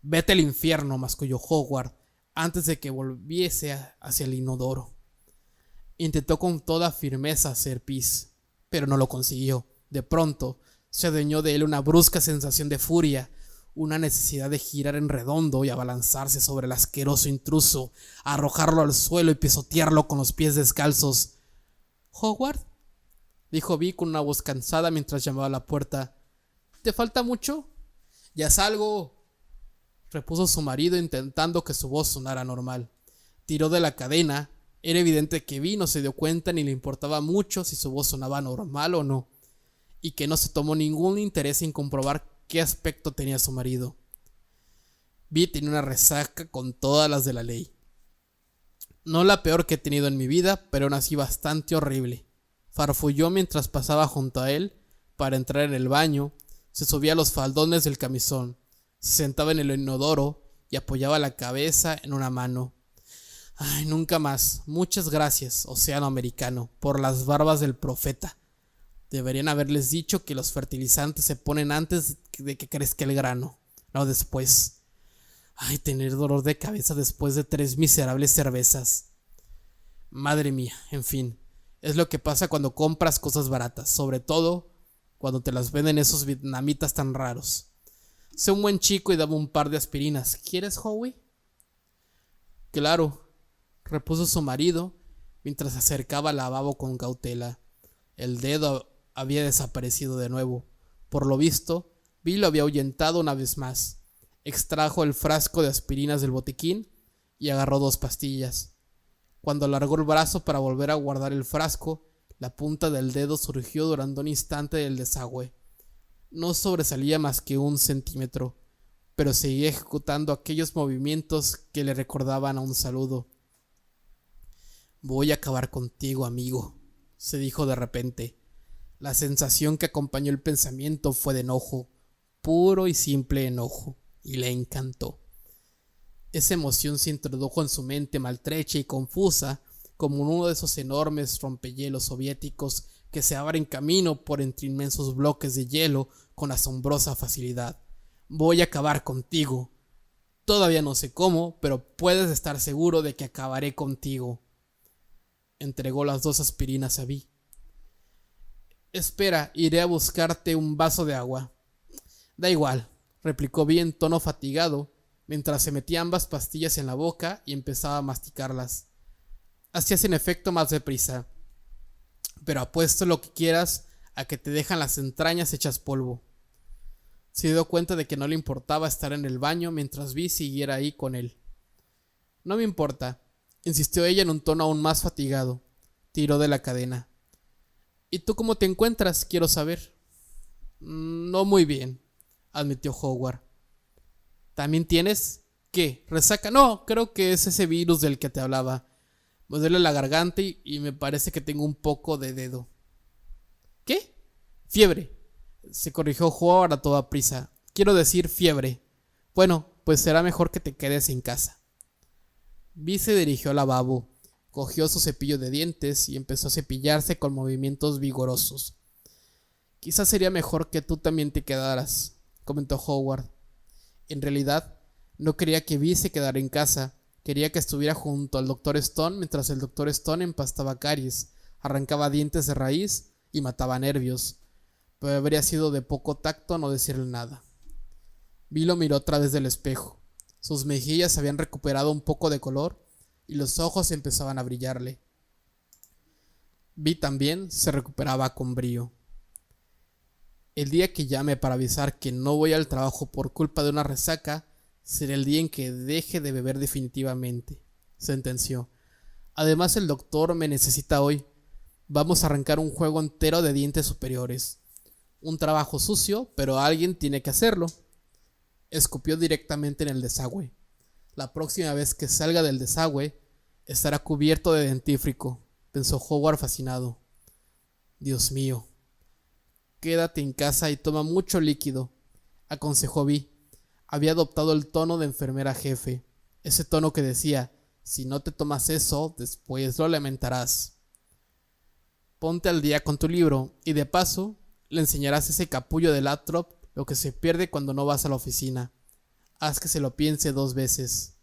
«Vete al infierno», masculló Howard antes de que volviese hacia el inodoro. Intentó con toda firmeza hacer pis, pero no lo consiguió. De pronto se adueñó de él una brusca sensación de furia, una necesidad de girar en redondo y abalanzarse sobre el asqueroso intruso, arrojarlo al suelo y pisotearlo con los pies descalzos. —¿Howard? —dijo Vi con una voz cansada mientras llamaba a la puerta. —¿Te falta mucho? —Ya salgo —repuso su marido intentando que su voz sonara normal. Tiró de la cadena. Era evidente que Vi no se dio cuenta ni le importaba mucho si su voz sonaba normal o no, y que no se tomó ningún interés en comprobar qué aspecto tenía su marido. Vi tenía una resaca con todas las de la ley. No la peor que he tenido en mi vida, pero aún así bastante horrible. Farfulló mientras pasaba junto a él para entrar en el baño. Se subía a los faldones del camisón, se sentaba en el inodoro y apoyaba la cabeza en una mano. Ay, nunca más. Muchas gracias, océano americano, por las barbas del profeta. Deberían haberles dicho que los fertilizantes se ponen antes de que crezca el grano, no después. Ay, tener dolor de cabeza después de 3 miserables cervezas. Madre mía, en fin, es lo que pasa cuando compras cosas baratas, sobre todo cuando te las venden esos vietnamitas tan raros. Sé un buen chico y dame un par de aspirinas. ¿Quieres, Howie? Claro, repuso su marido mientras se acercaba al lavabo con cautela. El dedo había desaparecido de nuevo. Por lo visto, Bill lo había ahuyentado una vez más. Extrajo el frasco de aspirinas del botiquín y agarró 2 pastillas. Cuando alargó el brazo para volver a guardar el frasco, la punta del dedo surgió durante un instante del desagüe. No sobresalía más que 1 centímetro, pero seguía ejecutando aquellos movimientos que le recordaban a un saludo. Voy a acabar contigo, amigo, se dijo de repente. La sensación que acompañó el pensamiento fue de enojo, puro y simple enojo, y le encantó. Esa emoción se introdujo en su mente maltrecha y confusa, como uno de esos enormes rompehielos soviéticos que se abren camino por entre inmensos bloques de hielo con asombrosa facilidad. Voy a acabar contigo. Todavía no sé cómo, pero puedes estar seguro de que acabaré contigo. Entregó las 2 aspirinas a Vi. Espera, iré a buscarte un vaso de agua. Da igual, replicó Vi en tono fatigado, mientras se metía ambas pastillas en la boca y empezaba a masticarlas. Hacías en efecto más deprisa, pero apuesto lo que quieras a que te dejan las entrañas hechas polvo. Se dio cuenta de que no le importaba estar en el baño mientras Vi siguiera ahí con él. No me importa, insistió ella en un tono aún más fatigado. Tiró de la cadena. ¿Y tú cómo te encuentras? Quiero saber. No muy bien, admitió Howard. ¿También tienes? ¿Qué? ¿Resaca? No, creo que es ese virus del que te hablaba. Me duele la garganta y me parece que tengo un poco de dedo. ¿Qué? Fiebre. Se corrigió Howard a toda prisa. Quiero decir fiebre. Bueno, pues será mejor que te quedes en casa. Vi se dirigió al lavabo, cogió su cepillo de dientes y empezó a cepillarse con movimientos vigorosos. Quizás sería mejor que tú también te quedaras, comentó Howard. En realidad, no quería que Vi se quedara en casa. Quería que estuviera junto al Dr. Stone mientras el Dr. Stone empastaba caries, arrancaba dientes de raíz y mataba nervios. Pero habría sido de poco tacto no decirle nada. Vi lo miró a través del espejo. Sus mejillas habían recuperado un poco de color y los ojos empezaban a brillarle. Vi también se recuperaba con brío. El día que llame para avisar que no voy al trabajo por culpa de una resaca será el día en que deje de beber definitivamente, sentenció. Además, el doctor me necesita hoy. Vamos a arrancar un juego entero de dientes superiores. Un trabajo sucio, pero alguien tiene que hacerlo. Escupió directamente en el desagüe. La próxima vez que salga del desagüe, estará cubierto de dentífrico, pensó Howard fascinado. Dios mío. Quédate en casa y toma mucho líquido, aconsejó Vi. Había adoptado el tono de enfermera jefe, ese tono que decía, si no te tomas eso, después lo lamentarás. Ponte al día con tu libro y de paso le enseñarás ese capullo de Lathrop lo que se pierde cuando no vas a la oficina. Haz que se lo piense 2 veces.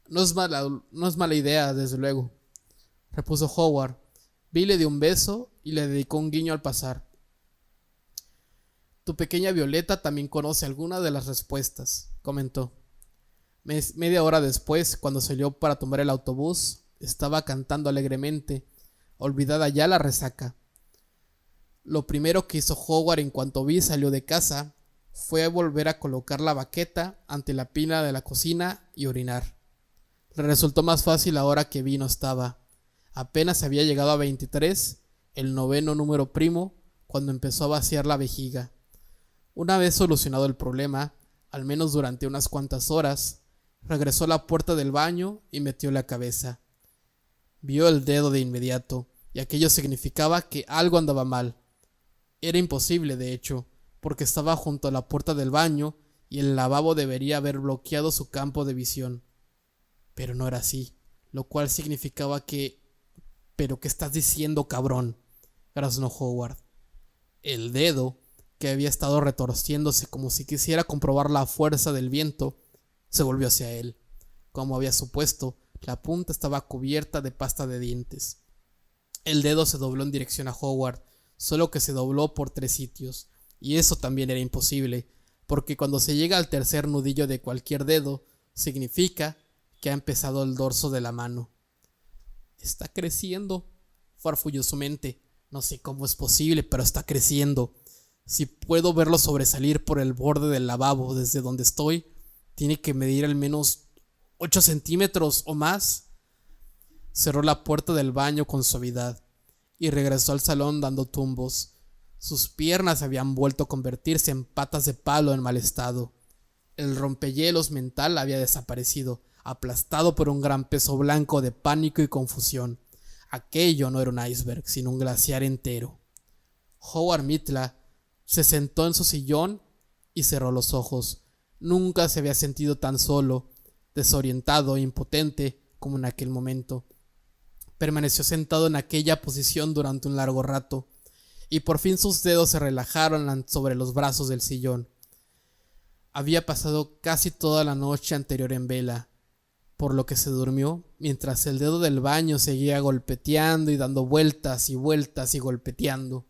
No es mala idea, desde luego, repuso Howard. Vi le dio un beso y le dedicó un guiño al pasar. Tu pequeña Violeta también conoce alguna de las respuestas, comentó. Media hora después, cuando salió para tomar el autobús, estaba cantando alegremente, olvidada ya la resaca. Lo primero que hizo Howard en cuanto Vi salió de casa fue volver a colocar la baqueta ante la pila de la cocina y orinar. Le resultó más fácil ahora que Vi no estaba. Apenas había llegado a 23, el noveno número primo, cuando empezó a vaciar la vejiga. Una vez solucionado el problema, al menos durante unas cuantas horas, regresó a la puerta del baño y metió la cabeza. Vio el dedo de inmediato, y aquello significaba que algo andaba mal. Era imposible, de hecho, porque estaba junto a la puerta del baño y el lavabo debería haber bloqueado su campo de visión. Pero no era así, lo cual significaba que... ¿Pero qué estás diciendo, cabrón?, graznó Howard. El dedo, que había estado retorciéndose como si quisiera comprobar la fuerza del viento, se volvió hacia él. Como había supuesto, la punta estaba cubierta de pasta de dientes. El dedo se dobló en dirección a Howard, solo que se dobló por 3 sitios, y eso también era imposible, porque cuando se llega al tercer nudillo de cualquier dedo, significa que ha empezado el dorso de la mano. Está creciendo, farfulló su mente. No sé cómo es posible, pero está creciendo. Si puedo verlo sobresalir por el borde del lavabo desde donde estoy, tiene que medir al menos 8 centímetros o más. Cerró la puerta del baño con suavidad y regresó al salón dando tumbos. Sus piernas habían vuelto a convertirse en patas de palo en mal estado. El rompehielos mental había desaparecido, aplastado por un gran peso blanco de pánico y confusión. Aquello no era un iceberg, sino un glaciar entero. Howard Mitla se sentó en su sillón y cerró los ojos. Nunca se había sentido tan solo, desorientado e impotente como en aquel momento. Permaneció sentado en aquella posición durante un largo rato, y por fin sus dedos se relajaron sobre los brazos del sillón. Había pasado casi toda la noche anterior en vela, por lo que se durmió mientras el dedo del baño seguía golpeteando y dando vueltas y vueltas y golpeteando.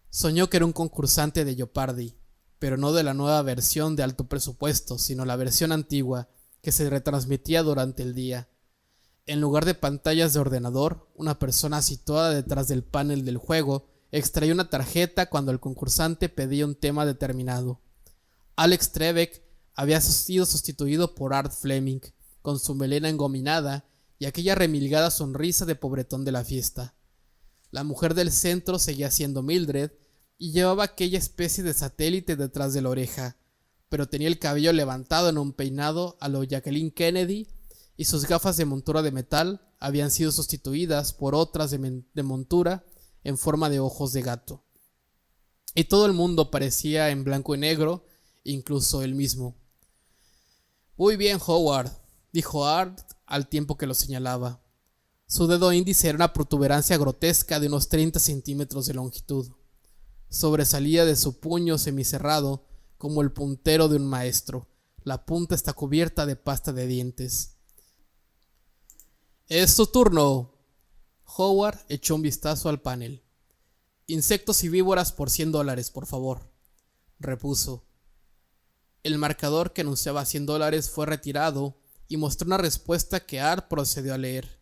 Soñó que era un concursante de Jeopardy, pero no de la nueva versión de alto presupuesto, sino la versión antigua que se retransmitía durante el día. En lugar de pantallas de ordenador, una persona situada detrás del panel del juego extraía una tarjeta cuando el concursante pedía un tema determinado. Alex Trebek había sido sustituido por Art Fleming, con su melena engominada y aquella remilgada sonrisa de pobretón de la fiesta. La mujer del centro seguía siendo Mildred y llevaba aquella especie de satélite detrás de la oreja, pero tenía el cabello levantado en un peinado a lo Jacqueline Kennedy y sus gafas de montura de metal habían sido sustituidas por otras de montura en forma de ojos de gato. Y todo el mundo parecía en blanco y negro, incluso él mismo. «Muy bien, Howard», dijo Art al tiempo que lo señalaba. Su dedo índice era una protuberancia grotesca de unos 30 centímetros de longitud. Sobresalía de su puño semicerrado como el puntero de un maestro. La punta está cubierta de pasta de dientes. «Es tu turno». Howard echó un vistazo al panel. «Insectos y víboras por $100, por favor», repuso. El marcador que anunciaba $100 fue retirado y mostró una respuesta que Art procedió a leer.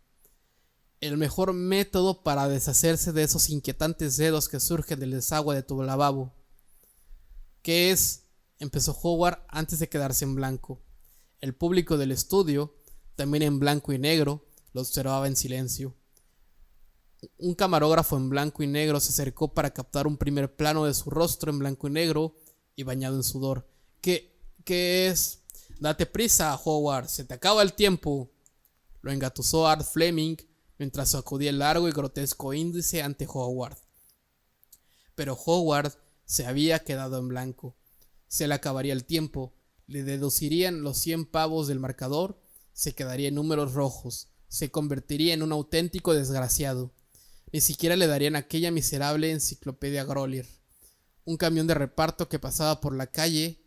«El mejor método para deshacerse de esos inquietantes dedos que surgen del desagüe de tu lavabo». «¿Qué es?», empezó Howard antes de quedarse en blanco. El público del estudio, también en blanco y negro, lo observaba en silencio. Un camarógrafo en blanco y negro se acercó para captar un primer plano de su rostro en blanco y negro y bañado en sudor. ¿Qué es? «Date prisa, Howard, se te acaba el tiempo», lo engatusó Art Fleming mientras sacudía el largo y grotesco índice ante Howard. Pero Howard se había quedado en blanco. Se le acabaría el tiempo, le deducirían los 100 pavos del marcador, se quedaría en números rojos, se convertiría en un auténtico desgraciado. Ni siquiera le darían aquella miserable enciclopedia Grolier. Un camión de reparto que pasaba por la calle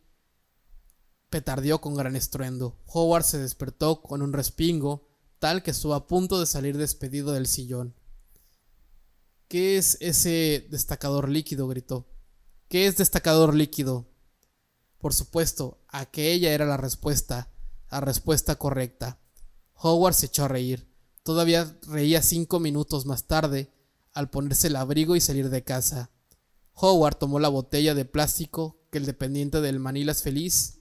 petardeó con gran estruendo. Howard se despertó con un respingo tal que estuvo a punto de salir despedido del sillón. «¿Qué es ese destacador líquido?», gritó. ¿Qué es destacador líquido? Por supuesto, aquella era la respuesta correcta. Howard se echó a reír. Todavía reía 5 minutos más tarde, al ponerse el abrigo y salir de casa. Howard tomó la botella de plástico que el dependiente del Manilas Feliz,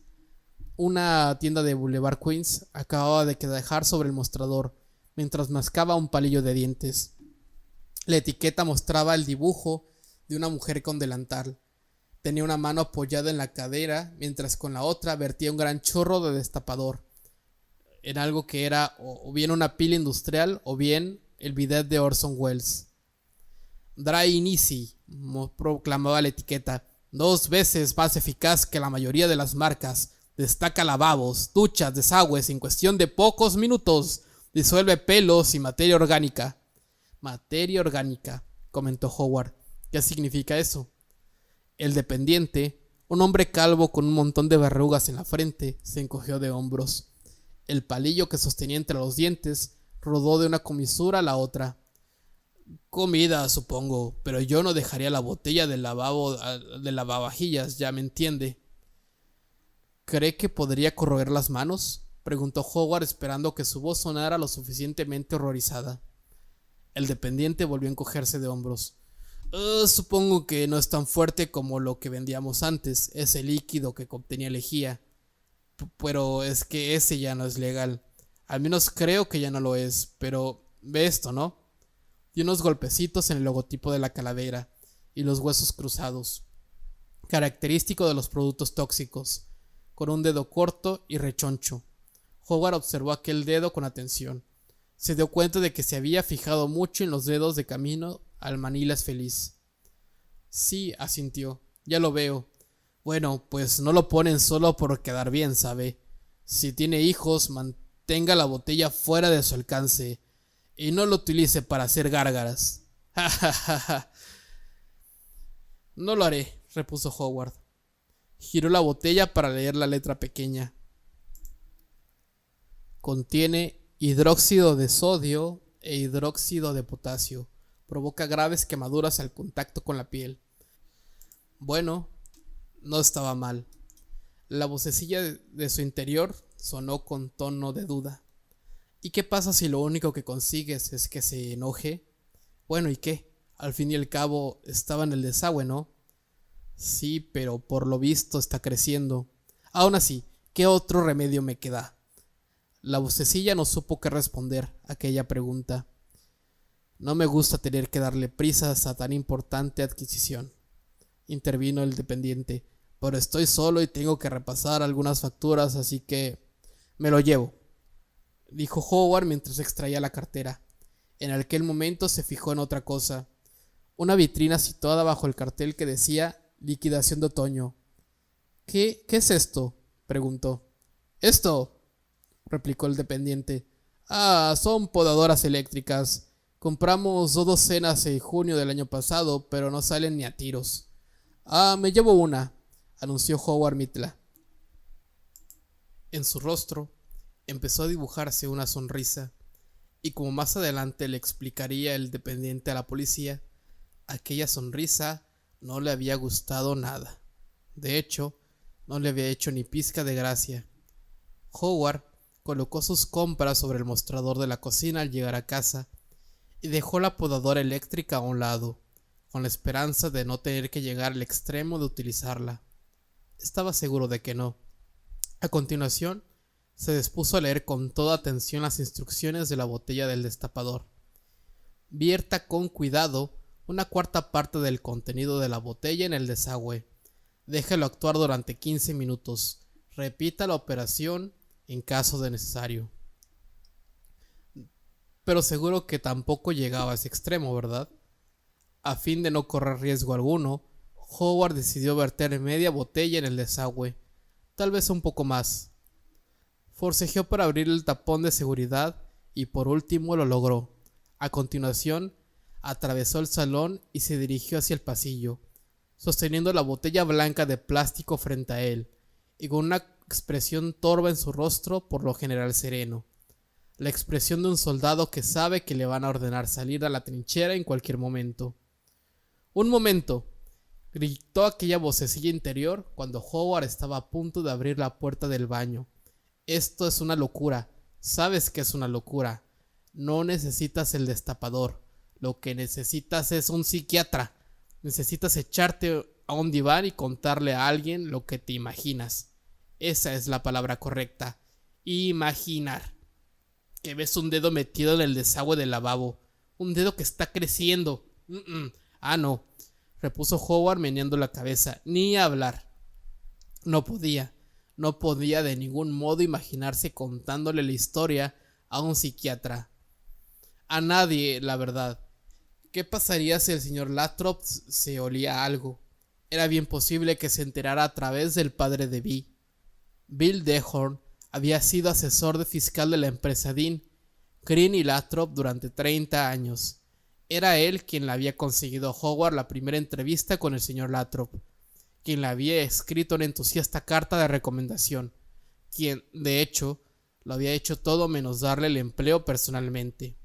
una tienda de Boulevard Queens, acababa de dejar sobre el mostrador, mientras mascaba un palillo de dientes. La etiqueta mostraba el dibujo de una mujer con delantal. Tenía una mano apoyada en la cadera, mientras con la otra vertía un gran chorro de destapador. Era algo que era o bien una pila industrial o bien el bidet de Orson Welles. Dry and Easy, proclamaba la etiqueta, 2 veces más eficaz que la mayoría de las marcas. Destaca lavabos, duchas, desagües en cuestión de pocos minutos. Disuelve pelos y materia orgánica. Materia orgánica, comentó Howard. ¿Qué significa eso? El dependiente, un hombre calvo con un montón de verrugas en la frente, se encogió de hombros. El palillo que sostenía entre los dientes rodó de una comisura a la otra. Comida, supongo, pero yo no dejaría la botella del lavavajillas, ya me entiende. ¿Cree que podría corroer las manos?, preguntó Howard, esperando que su voz sonara lo suficientemente horrorizada. El dependiente volvió a encogerse de hombros. Supongo que no es tan fuerte como lo que vendíamos antes, ese líquido que contenía lejía. Pero es que ese ya no es legal. Al menos creo que ya no lo es, pero ve esto, ¿no? Y unos golpecitos en el logotipo de la calavera y los huesos cruzados, característico de los productos tóxicos, con un dedo corto y rechoncho. Howard observó aquel dedo con atención. Se dio cuenta de que se había fijado mucho en los dedos de camino al Manilas Feliz. Sí, asintió, ya lo veo. Bueno, pues no lo ponen solo por quedar bien, ¿sabe? Si tiene hijos, mantenga la botella fuera de su alcance y no lo utilice para hacer gárgaras. Ja, ja, ja, ja. No lo haré, repuso Howard. Giró la botella para leer la letra pequeña. Contiene hidróxido de sodio e hidróxido de potasio. Provoca graves quemaduras al contacto con la piel. Bueno, no estaba mal. La vocecilla de su interior sonó con tono de duda. ¿Y qué pasa si lo único que consigues es que se enoje? Bueno, ¿y qué? Al fin y al cabo estaba en el desagüe, ¿no? Sí, pero por lo visto está creciendo. Aún así, ¿qué otro remedio me queda? La vocecilla no supo qué responder a aquella pregunta. No me gusta tener que darle prisas a tan importante adquisición, intervino el dependiente, pero estoy solo y tengo que repasar algunas facturas, así que me lo llevo, dijo Howard mientras extraía la cartera. En aquel momento se fijó en otra cosa, una vitrina situada bajo el cartel que decía liquidación de otoño. ¿Qué es esto?, preguntó. ¿Esto?, replicó el dependiente. Son podadoras eléctricas. Compramos 2 docenas en junio del año pasado, pero no salen ni a tiros. Me llevo una, anunció Howard Mitla. En su rostro empezó a dibujarse una sonrisa, y como más adelante le explicaría el dependiente a la policía, aquella sonrisa no le había gustado nada. De hecho, no le había hecho ni pizca de gracia. Howard colocó sus compras sobre el mostrador de la cocina al llegar a casa y dejó la podadora eléctrica a un lado, con la esperanza de no tener que llegar al extremo de utilizarla. Estaba seguro de que no. A continuación, se dispuso a leer con toda atención las instrucciones de la botella del destapador. Vierta con cuidado una 1/4 parte del contenido de la botella en el desagüe. Déjelo actuar durante 15 minutos. Repita la operación en caso de necesario. Pero seguro que tampoco llegaba a ese extremo, ¿verdad? A fin de no correr riesgo alguno, Howard decidió verter media botella en el desagüe, tal vez un poco más. Forcejeó para abrir el tapón de seguridad y por último lo logró. A continuación, atravesó el salón y se dirigió hacia el pasillo, sosteniendo la botella blanca de plástico frente a él, y con una expresión torva en su rostro, por lo general sereno. La expresión de un soldado que sabe que le van a ordenar salir a la trinchera en cualquier momento. Un momento, Gritó aquella vocecilla interior cuando Howard estaba a punto de abrir la puerta del baño. Esto es una locura. Sabes que es una locura. No necesitas el destapador. Lo que necesitas es un psiquiatra. Necesitas echarte a un diván y contarle a alguien lo que te imaginas. Esa es la palabra correcta. Imaginar. Que ves un dedo metido en el desagüe del lavabo. Un dedo que está creciendo. Ah, no, repuso Howard meneando la cabeza. Ni hablar. No podía de ningún modo imaginarse contándole la historia a un psiquiatra. A nadie, la verdad. ¿Qué pasaría si el señor Lathrop se olía algo? Era bien posible que se enterara a través del padre de Vi. Bill Dehorn había sido asesor de fiscal de la empresa Dean, Green y Lathrop durante 30 años. Era él quien le había conseguido a Howard la primera entrevista con el señor Lathrop, quien le había escrito una entusiasta carta de recomendación, quien, de hecho, lo había hecho todo menos darle el empleo personalmente.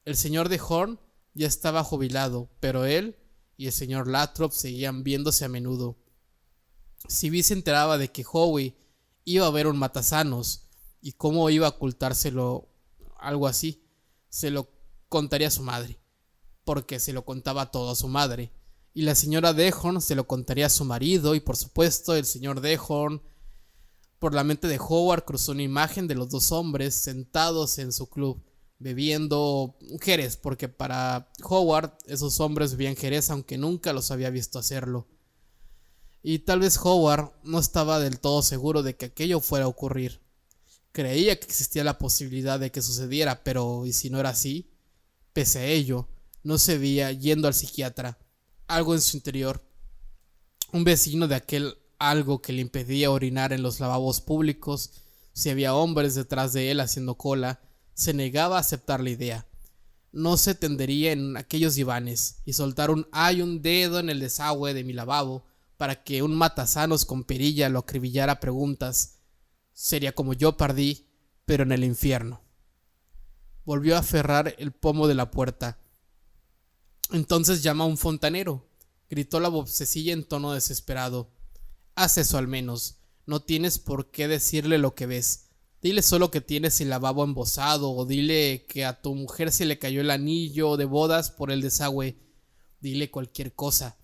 El señor Dehorn ya estaba jubilado, pero él y el señor Lathrop seguían viéndose a menudo. Si Vi se enteraba de que Howie iba a ver un matasanos y cómo iba a ocultárselo, algo así, se lo contaría a su madre, porque se lo contaba todo a su madre, y la señora Dehorn se lo contaría a su marido, y por supuesto el señor Dehorn. Por la mente de Howard cruzó una imagen de los dos hombres sentados en su club, bebiendo jerez, porque para Howard esos hombres bebían jerez aunque nunca los había visto hacerlo. Y tal vez Howard no estaba del todo seguro de que aquello fuera a ocurrir. Creía que existía la posibilidad de que sucediera, pero ¿y si no era así? Pese a ello, no se veía yendo al psiquiatra. Algo en su interior, un vecino de aquel algo que le impedía orinar en los lavabos públicos, si había hombres detrás de él haciendo cola, se negaba a aceptar la idea. No se tendería en aquellos divanes y soltar un dedo en el desagüe de mi lavabo para que un matasanos con perilla lo acribillara a preguntas. Sería como yo pardí, pero en el infierno. Volvió a aferrar el pomo de la puerta. Entonces llama a un fontanero, gritó la vocecilla en tono desesperado. Haz eso al menos. No tienes por qué decirle lo que ves. Dile solo que tienes el lavabo embosado, o dile que a tu mujer se le cayó el anillo de bodas por el desagüe. Dile cualquier cosa.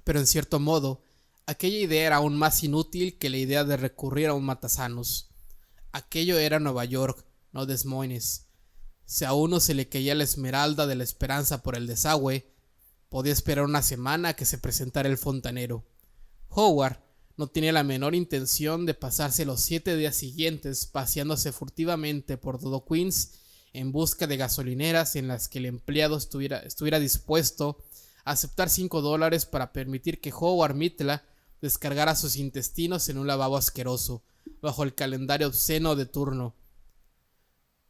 Pero en cierto modo, aquella idea era aún más inútil que la idea de recurrir a un matasanos. Aquello era Nueva York, no Des Moines. Si a uno se le caía la esmeralda de la esperanza por el desagüe, podía esperar una semana a que se presentara el fontanero. Howard no tenía la menor intención de pasarse los 7 días siguientes paseándose furtivamente por todo Queens en busca de gasolineras en las que el empleado estuviera dispuesto a aceptar $5 para permitir que Howard Mitla descargara sus intestinos en un lavabo asqueroso, bajo el calendario obsceno de turno.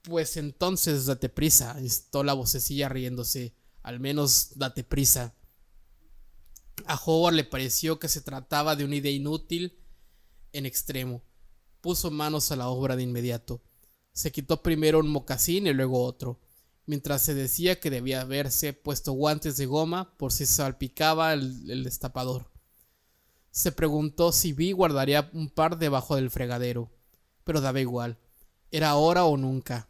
Pues entonces date prisa, instó la vocecilla riéndose. Al menos date prisa. A Howard le pareció que se trataba de una idea inútil en extremo. Puso manos a la obra de inmediato. Se quitó primero un mocasín y luego otro, mientras se decía que debía haberse puesto guantes de goma por si salpicaba el destapador. Se preguntó si Vi guardaría un par debajo del fregadero, pero daba igual. Era ahora o nunca.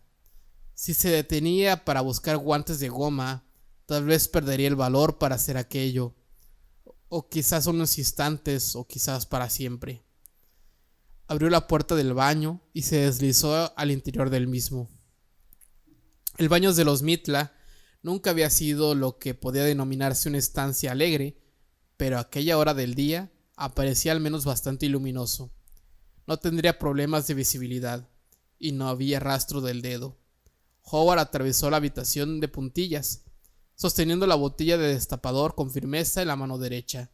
Si se detenía para buscar guantes de goma, tal vez perdería el valor para hacer aquello, o quizás unos instantes, o quizás para siempre. Abrió la puerta del baño y se deslizó al interior del mismo. El baño de los Mitla nunca había sido lo que podía denominarse una estancia alegre, pero a aquella hora del día aparecía al menos bastante luminoso. No tendría problemas de visibilidad, y no había rastro del dedo. Howard atravesó la habitación de puntillas, sosteniendo la botella de destapador con firmeza en la mano derecha.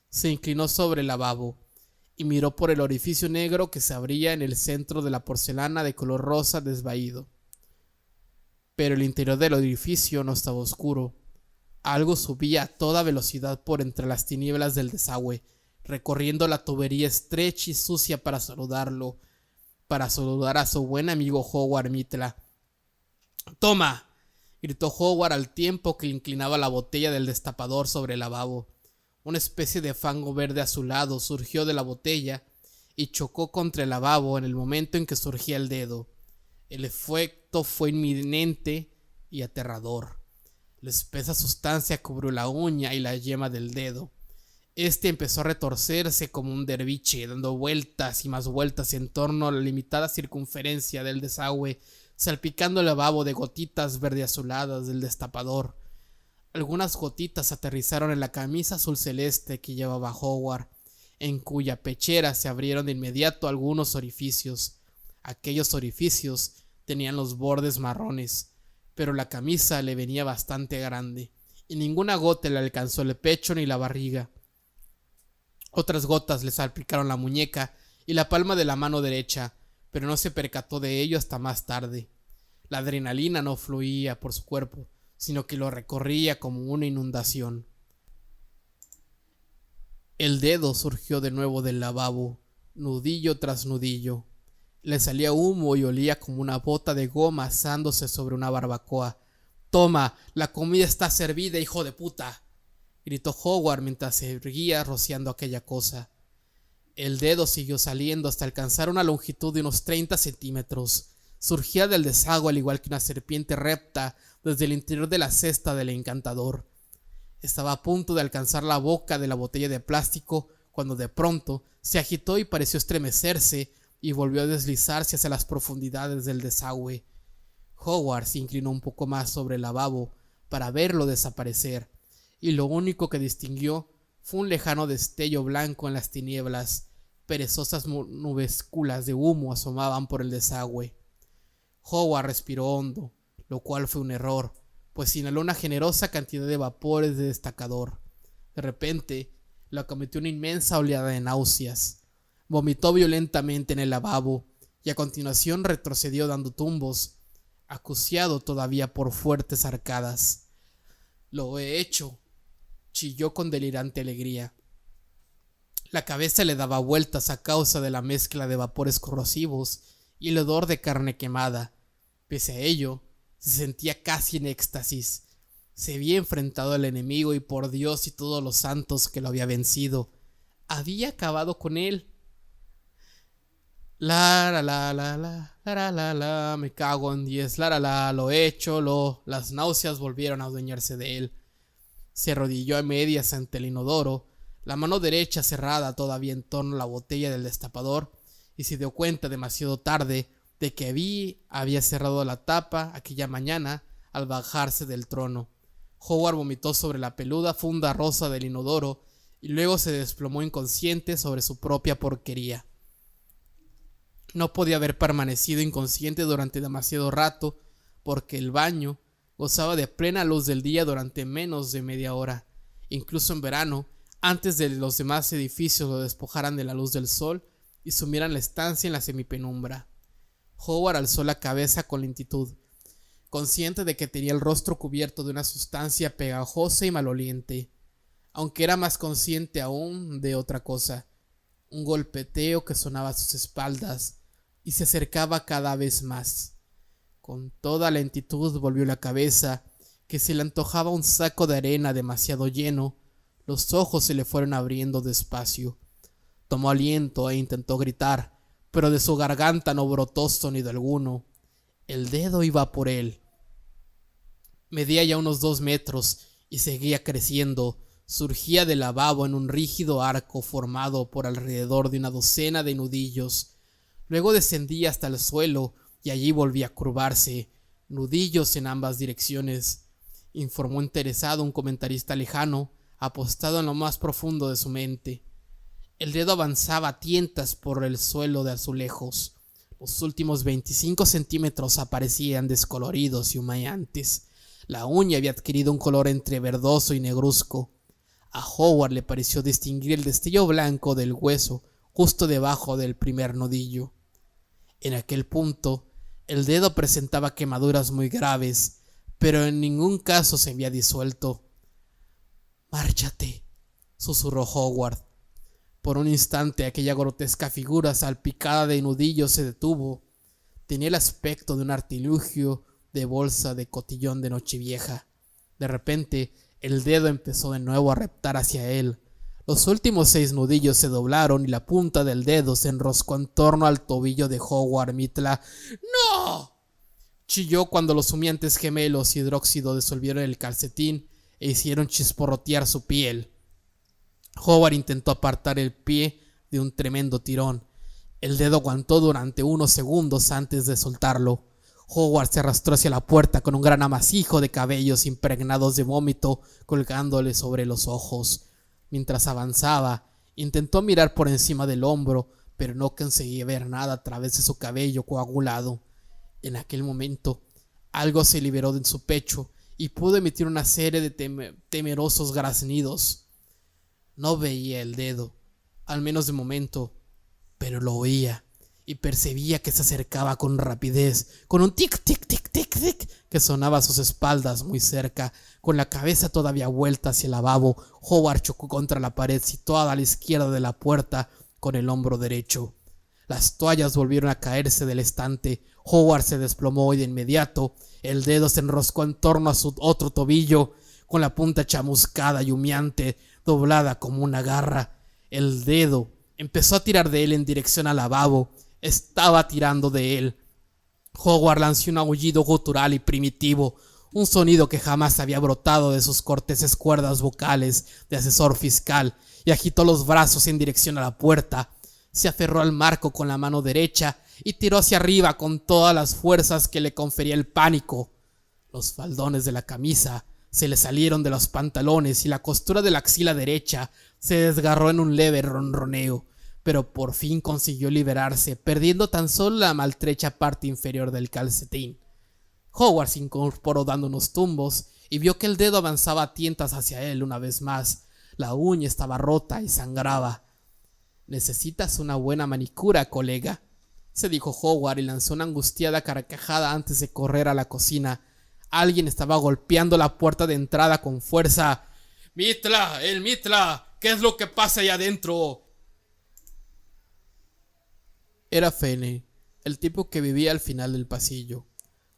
Se inclinó sobre el lavabo y miró por el orificio negro que se abría en el centro de la porcelana de color rosa desvaído. Pero el interior del orificio no estaba oscuro. Algo subía a toda velocidad por entre las tinieblas del desagüe, recorriendo la tubería estrecha y sucia para saludar a su buen amigo Howard Mitla. ¡Toma!, gritó Howard al tiempo que inclinaba la botella del destapador sobre el lavabo. Una especie de fango verde azulado surgió de la botella y chocó contra el lavabo en el momento en que surgía el dedo. El efecto fue inminente y aterrador. La espesa sustancia cubrió la uña y la yema del dedo. Este empezó a retorcerse como un derviche, dando vueltas y más vueltas en torno a la limitada circunferencia del desagüe, salpicando el lavabo de gotitas verde azuladas del destapador. Algunas gotitas aterrizaron en la camisa azul celeste que llevaba Howard, en cuya pechera se abrieron de inmediato algunos orificios. Aquellos orificios tenían los bordes marrones, pero la camisa le venía bastante grande, y ninguna gota le alcanzó el pecho ni la barriga. Otras gotas le salpicaron la muñeca y la palma de la mano derecha, pero no se percató de ello hasta más tarde. La adrenalina no fluía por su cuerpo, sino que lo recorría como una inundación. El dedo surgió de nuevo del lavabo, nudillo tras nudillo. Le salía humo y olía como una bota de goma asándose sobre una barbacoa. «¡Toma! ¡La comida está servida, hijo de puta!», gritó Howard mientras se erguía rociando aquella cosa. El dedo siguió saliendo hasta alcanzar una longitud de unos 30 centímetros. Surgía del desagüe al igual que una serpiente repta desde el interior de la cesta del encantador. Estaba a punto de alcanzar la boca de la botella de plástico cuando de pronto se agitó y pareció estremecerse y volvió a deslizarse hacia las profundidades del desagüe. Howard se inclinó un poco más sobre el lavabo para verlo desaparecer, y lo único que distinguió fue un lejano destello blanco en las tinieblas. Perezosas nubesculas de humo asomaban por el desagüe. Howard respiró hondo, lo cual fue un error, pues inhaló una generosa cantidad de vapores de destacador. De repente, lo acometió una inmensa oleada de náuseas. Vomitó violentamente en el lavabo y a continuación retrocedió dando tumbos, acuciado todavía por fuertes arcadas. «Lo he hecho», chilló con delirante alegría. La cabeza le daba vueltas a causa de la mezcla de vapores corrosivos y el hedor de carne quemada. Pese a ello, se sentía casi en éxtasis. Se había enfrentado al enemigo y por Dios y todos los santos que lo había vencido, había acabado con él. Me cago en 10, lo he hecho, Las náuseas volvieron a adueñarse de él. Se arrodilló a medias ante el inodoro, la mano derecha cerrada todavía en torno a la botella del destapador, y se dio cuenta demasiado tarde de que había cerrado la tapa aquella mañana al bajarse del trono. Howard vomitó sobre la peluda funda rosa del inodoro y luego se desplomó inconsciente sobre su propia porquería. No podía haber permanecido inconsciente durante demasiado rato, porque el baño gozaba de plena luz del día durante menos de media hora. Incluso en verano, antes de los demás edificios lo despojaran de la luz del sol y sumieran la estancia en la semipenumbra. Howard alzó la cabeza con lentitud, consciente de que tenía el rostro cubierto de una sustancia pegajosa y maloliente, aunque era más consciente aún de otra cosa, un golpeteo que sonaba a sus espaldas y se acercaba cada vez más. Con toda lentitud volvió la cabeza, que se le antojaba un saco de arena demasiado lleno. Los ojos se le fueron abriendo despacio. Tomó aliento e intentó gritar, pero de su garganta no brotó sonido alguno. El dedo iba por él. Medía ya unos 2 metros y seguía creciendo. Surgía del lavabo en un rígido arco formado por alrededor de una docena de nudillos. Luego descendía hasta el suelo y allí volvía a curvarse, nudillos en ambas direcciones, informó interesado un comentarista lejano, apostado en lo más profundo de su mente. El dedo avanzaba a tientas por el suelo de azulejos. Los últimos 25 centímetros aparecían descoloridos y humeantes. La uña había adquirido un color entre verdoso y negruzco. A Howard le pareció distinguir el destello blanco del hueso justo debajo del primer nudillo. En aquel punto, el dedo presentaba quemaduras muy graves, pero en ningún caso se había disuelto. «Márchate», susurró Howard. Por un instante aquella grotesca figura salpicada de nudillos se detuvo. Tenía el aspecto de un artilugio de bolsa de cotillón de Nochevieja. De repente, el dedo empezó de nuevo a reptar hacia él. Los últimos 6 nudillos se doblaron y la punta del dedo se enroscó en torno al tobillo de Howard Mitla. ¡No!, chilló cuando los humeantes gemelos hidróxido disolvieron el calcetín e hicieron chisporrotear su piel. Howard intentó apartar el pie de un tremendo tirón. El dedo aguantó durante unos segundos antes de soltarlo. Howard se arrastró hacia la puerta con un gran amasijo de cabellos impregnados de vómito colgándole sobre los ojos. Mientras avanzaba, intentó mirar por encima del hombro, pero no conseguía ver nada a través de su cabello coagulado. En aquel momento, algo se liberó de su pecho y pudo emitir una serie de temerosos graznidos. No veía el dedo, al menos de momento, pero lo oía y percibía que se acercaba con rapidez, con un tic tic tic tic tic que sonaba a sus espaldas muy cerca. Con la cabeza todavía vuelta hacia el lavabo, Howard chocó contra la pared situada a la izquierda de la puerta con el hombro derecho. Las toallas volvieron a caerse del estante. Howard se desplomó y de inmediato el dedo se enroscó en torno a su otro tobillo, con la punta chamuscada y humeante, doblada como una garra. El dedo empezó a tirar de él en dirección al lavabo. Estaba tirando de él. Howard lanzó un aullido gutural y primitivo, un sonido que jamás había brotado de sus corteses cuerdas vocales de asesor fiscal, y agitó los brazos en dirección a la puerta. Se aferró al marco con la mano derecha y tiró hacia arriba con todas las fuerzas que le confería el pánico. Los faldones de la camisa se le salieron de los pantalones y la costura de la axila derecha se desgarró en un leve ronroneo, pero por fin consiguió liberarse, perdiendo tan solo la maltrecha parte inferior del calcetín. Howard se incorporó dando unos tumbos y vio que el dedo avanzaba a tientas hacia él una vez más. La uña estaba rota y sangraba. «Necesitas una buena manicura, colega», se dijo Howard y lanzó una angustiada carcajada antes de correr a la cocina. Alguien estaba golpeando la puerta de entrada con fuerza. «Mitla, el Mitla, ¿qué es lo que pasa ahí adentro?». Era Fene, el tipo que vivía al final del pasillo.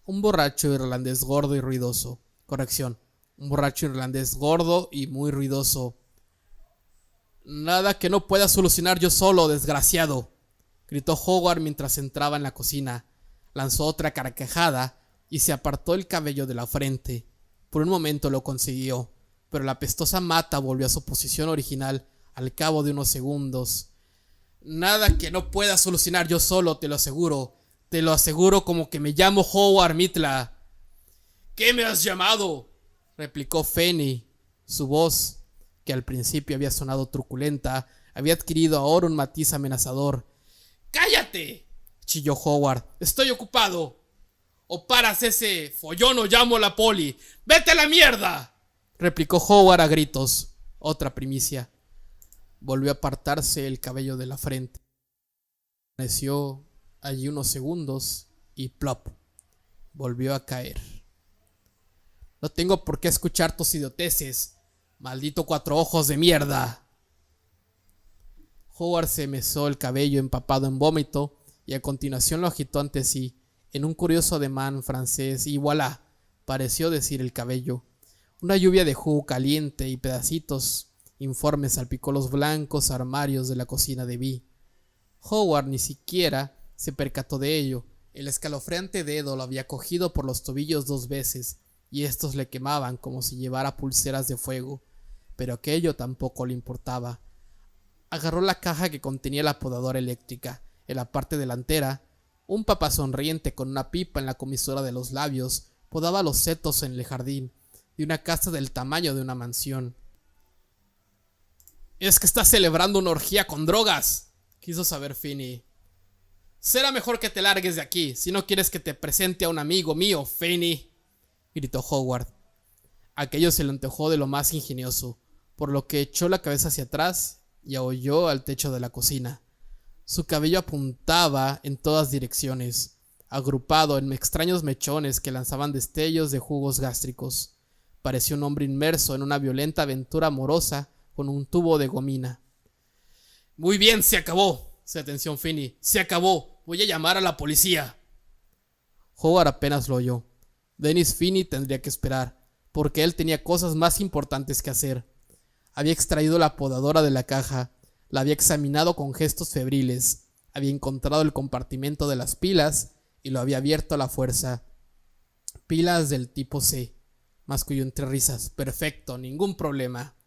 Un borracho irlandés gordo y ruidoso. Corrección, un borracho irlandés gordo y muy ruidoso. «Nada que no pueda solucionar yo solo, desgraciado», gritó Howard mientras entraba en la cocina. Lanzó otra carcajada y se apartó el cabello de la frente. Por un momento lo consiguió, pero la apestosa mata volvió a su posición original al cabo de unos segundos. «Nada que no pueda solucionar yo solo, te lo aseguro. Te lo aseguro como que me llamo Howard Mitla». «¿Qué me has llamado?», replicó Fene. Su voz, que al principio había sonado truculenta, había adquirido ahora un matiz amenazador. «¡Cállate!», chilló Howard. «Estoy ocupado. O paras ese follón o llamo a la poli». «¡Vete a la mierda!», replicó Howard a gritos. Otra primicia. Volvió a apartarse el cabello de la frente. Permaneció allí unos segundos y plop, volvió a caer. «No tengo por qué escuchar tus idioteces, maldito cuatro ojos de mierda». Howard se mesó el cabello empapado en vómito y a continuación lo agitó ante sí en un curioso ademán francés y voilà, pareció decir el cabello. Una lluvia de jugo caliente y pedacitos informes salpicó los blancos armarios de la cocina de Vi. Howard ni siquiera se percató de ello. El escalofriante dedo lo había cogido por los tobillos 2 veces y estos le quemaban como si llevara pulseras de fuego, pero aquello tampoco le importaba. Agarró la caja que contenía la podadora eléctrica. En la parte delantera, un papá sonriente con una pipa en la comisura de los labios podaba los setos en el jardín de una casa del tamaño de una mansión. «Es que estás celebrando una orgía con drogas», quiso saber Fene. «Será mejor que te largues de aquí, si no quieres que te presente a un amigo mío, Fene», gritó Howard. Aquello se le antojó de lo más ingenioso, por lo que echó la cabeza hacia atrás y aulló al techo de la cocina. Su cabello apuntaba en todas direcciones, agrupado en extraños mechones que lanzaban destellos de jugos gástricos. Parecía un hombre inmerso en una violenta aventura amorosa con un tubo de gomina. «Muy bien, se acabó», sentenció Fene. «Se acabó. Voy a llamar a la policía». Howard apenas lo oyó. Dennis Fene tendría que esperar, porque él tenía cosas más importantes que hacer. Había extraído la podadora de la caja, la había examinado con gestos febriles, había encontrado el compartimento de las pilas y lo había abierto a la fuerza. Pilas del tipo C, masculló entre risas. Perfecto, ningún problema.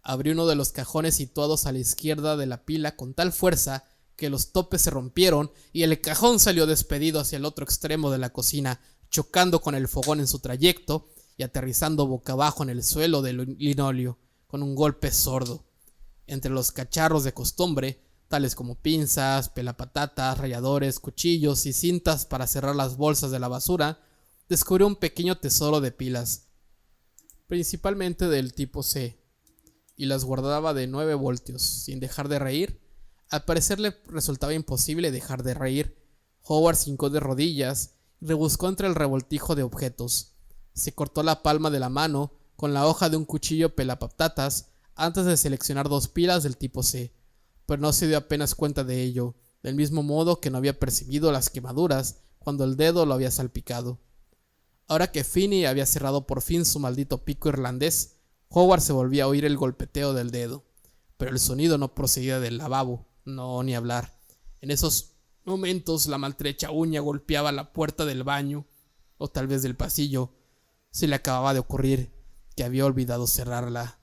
Abrió uno de los cajones situados a la izquierda de la pila con tal fuerza que los topes se rompieron y el cajón salió despedido hacia el otro extremo de la cocina, chocando con el fogón en su trayecto y aterrizando boca abajo en el suelo del linóleo, con un golpe sordo. Entre los cacharros de costumbre, tales como pinzas, pelapatatas, ralladores, cuchillos y cintas para cerrar las bolsas de la basura, descubrió un pequeño tesoro de pilas, principalmente del tipo C, y las guardaba de 9 voltios, sin dejar de reír. Al parecer le resultaba imposible dejar de reír. Howard se hincó de rodillas y rebuscó entre el revoltijo de objetos. Se cortó la palma de la mano con la hoja de un cuchillo pelapatatas antes de seleccionar 2 pilas del tipo C, pero no se dio apenas cuenta de ello, del mismo modo que no había percibido las quemaduras cuando el dedo lo había salpicado. Ahora que Finney había cerrado por fin su maldito pico irlandés, Howard se volvía a oír el golpeteo del dedo, pero el sonido no procedía del lavabo, no, ni hablar. En esos momentos la maltrecha uña golpeaba la puerta del baño, o tal vez del pasillo. Se le acababa de ocurrir que había olvidado cerrarla.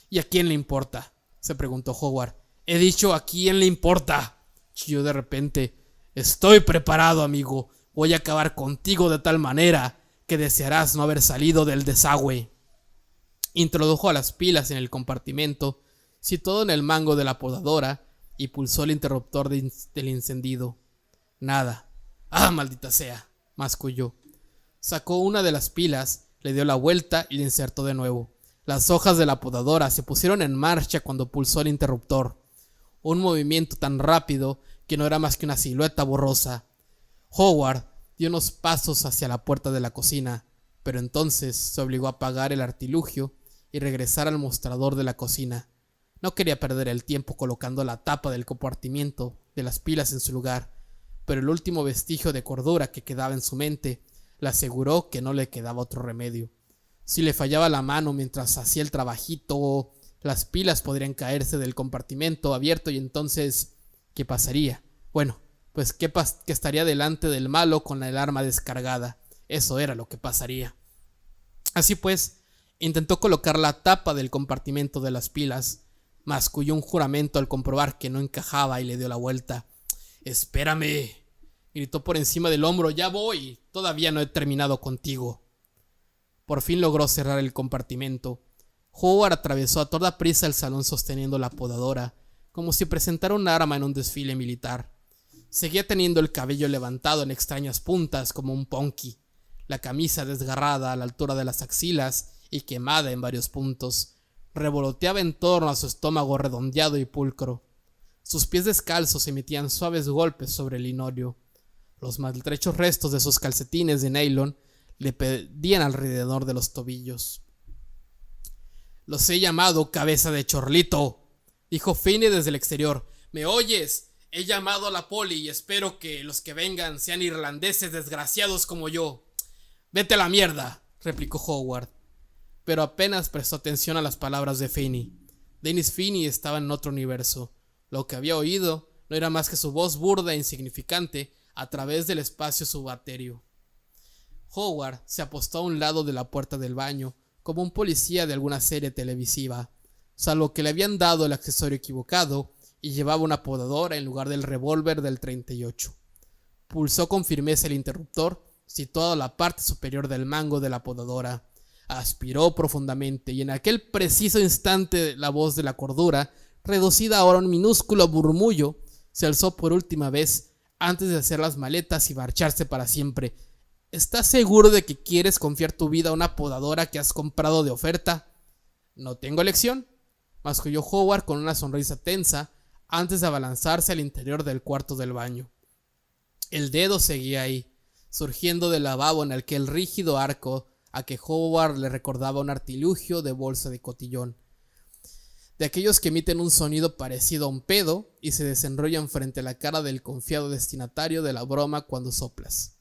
¿Y a quién le importa?, se preguntó Howard. He dicho, ¿a quién le importa?, chilló de repente. Estoy preparado, amigo. Voy a acabar contigo de tal manera que desearás no haber salido del desagüe. Introdujo las pilas en el compartimento, situado en el mango de la podadora, y pulsó el interruptor del encendido. Nada. ¡Ah, maldita sea!, masculló. Sacó una de las pilas, le dio la vuelta y la insertó de nuevo. Las hojas de la podadora se pusieron en marcha cuando pulsó el interruptor. Un movimiento tan rápido que no era más que una silueta borrosa. Howard dio unos pasos hacia la puerta de la cocina, pero entonces se obligó a apagar el artilugio y regresar al mostrador de la cocina. No quería perder el tiempo colocando la tapa del compartimiento de las pilas en su lugar, pero el último vestigio de cordura que quedaba en su mente le aseguró que no le quedaba otro remedio. Si le fallaba la mano mientras hacía el trabajito, las pilas podrían caerse del compartimento abierto y entonces, ¿qué pasaría? Bueno, pues que estaría delante del malo con el arma descargada. Eso era lo que pasaría. Así pues, intentó colocar la tapa del compartimento de las pilas, masculló un juramento al comprobar que no encajaba y le dio la vuelta. «Espérame», gritó por encima del hombro. «Ya voy, todavía no he terminado contigo». Por fin logró cerrar el compartimento. Howard atravesó a toda prisa el salón sosteniendo la podadora, como si presentara un arma en un desfile militar. Seguía teniendo el cabello levantado en extrañas puntas como un ponky, la camisa desgarrada a la altura de las axilas y quemada en varios puntos. Revoloteaba en torno a su estómago redondeado y pulcro. Sus pies descalzos emitían suaves golpes sobre el linóleo. Los maltrechos restos de sus calcetines de nylon le pedían alrededor de los tobillos. «Los he llamado, cabeza de chorlito», dijo Finney desde el exterior. «¿Me oyes? He llamado a la poli y espero que los que vengan sean irlandeses desgraciados como yo». «Vete a la mierda», replicó Howard, pero apenas prestó atención a las palabras de Finney. Dennis Finney estaba en otro universo. Lo que había oído no era más que su voz burda e insignificante a través del espacio subatéreo. Howard se apostó a un lado de la puerta del baño, como un policía de alguna serie televisiva, salvo que le habían dado el accesorio equivocado y llevaba una podadora en lugar del revólver del 38. Pulsó con firmeza el interruptor, situado a la parte superior del mango de la podadora. Aspiró profundamente y en aquel preciso instante la voz de la cordura, reducida ahora a un minúsculo murmullo, se alzó por última vez antes de hacer las maletas y marcharse para siempre. ¿Estás seguro de que quieres confiar tu vida a una podadora que has comprado de oferta? No tengo elección, masculló Howard con una sonrisa tensa antes de abalanzarse al interior del cuarto del baño. El dedo seguía ahí, surgiendo del lavabo en aquel rígido arco a que Howard le recordaba un artilugio de bolsa de cotillón, de aquellos que emiten un sonido parecido a un pedo y se desenrollan frente a la cara del confiado destinatario de la broma cuando soplas.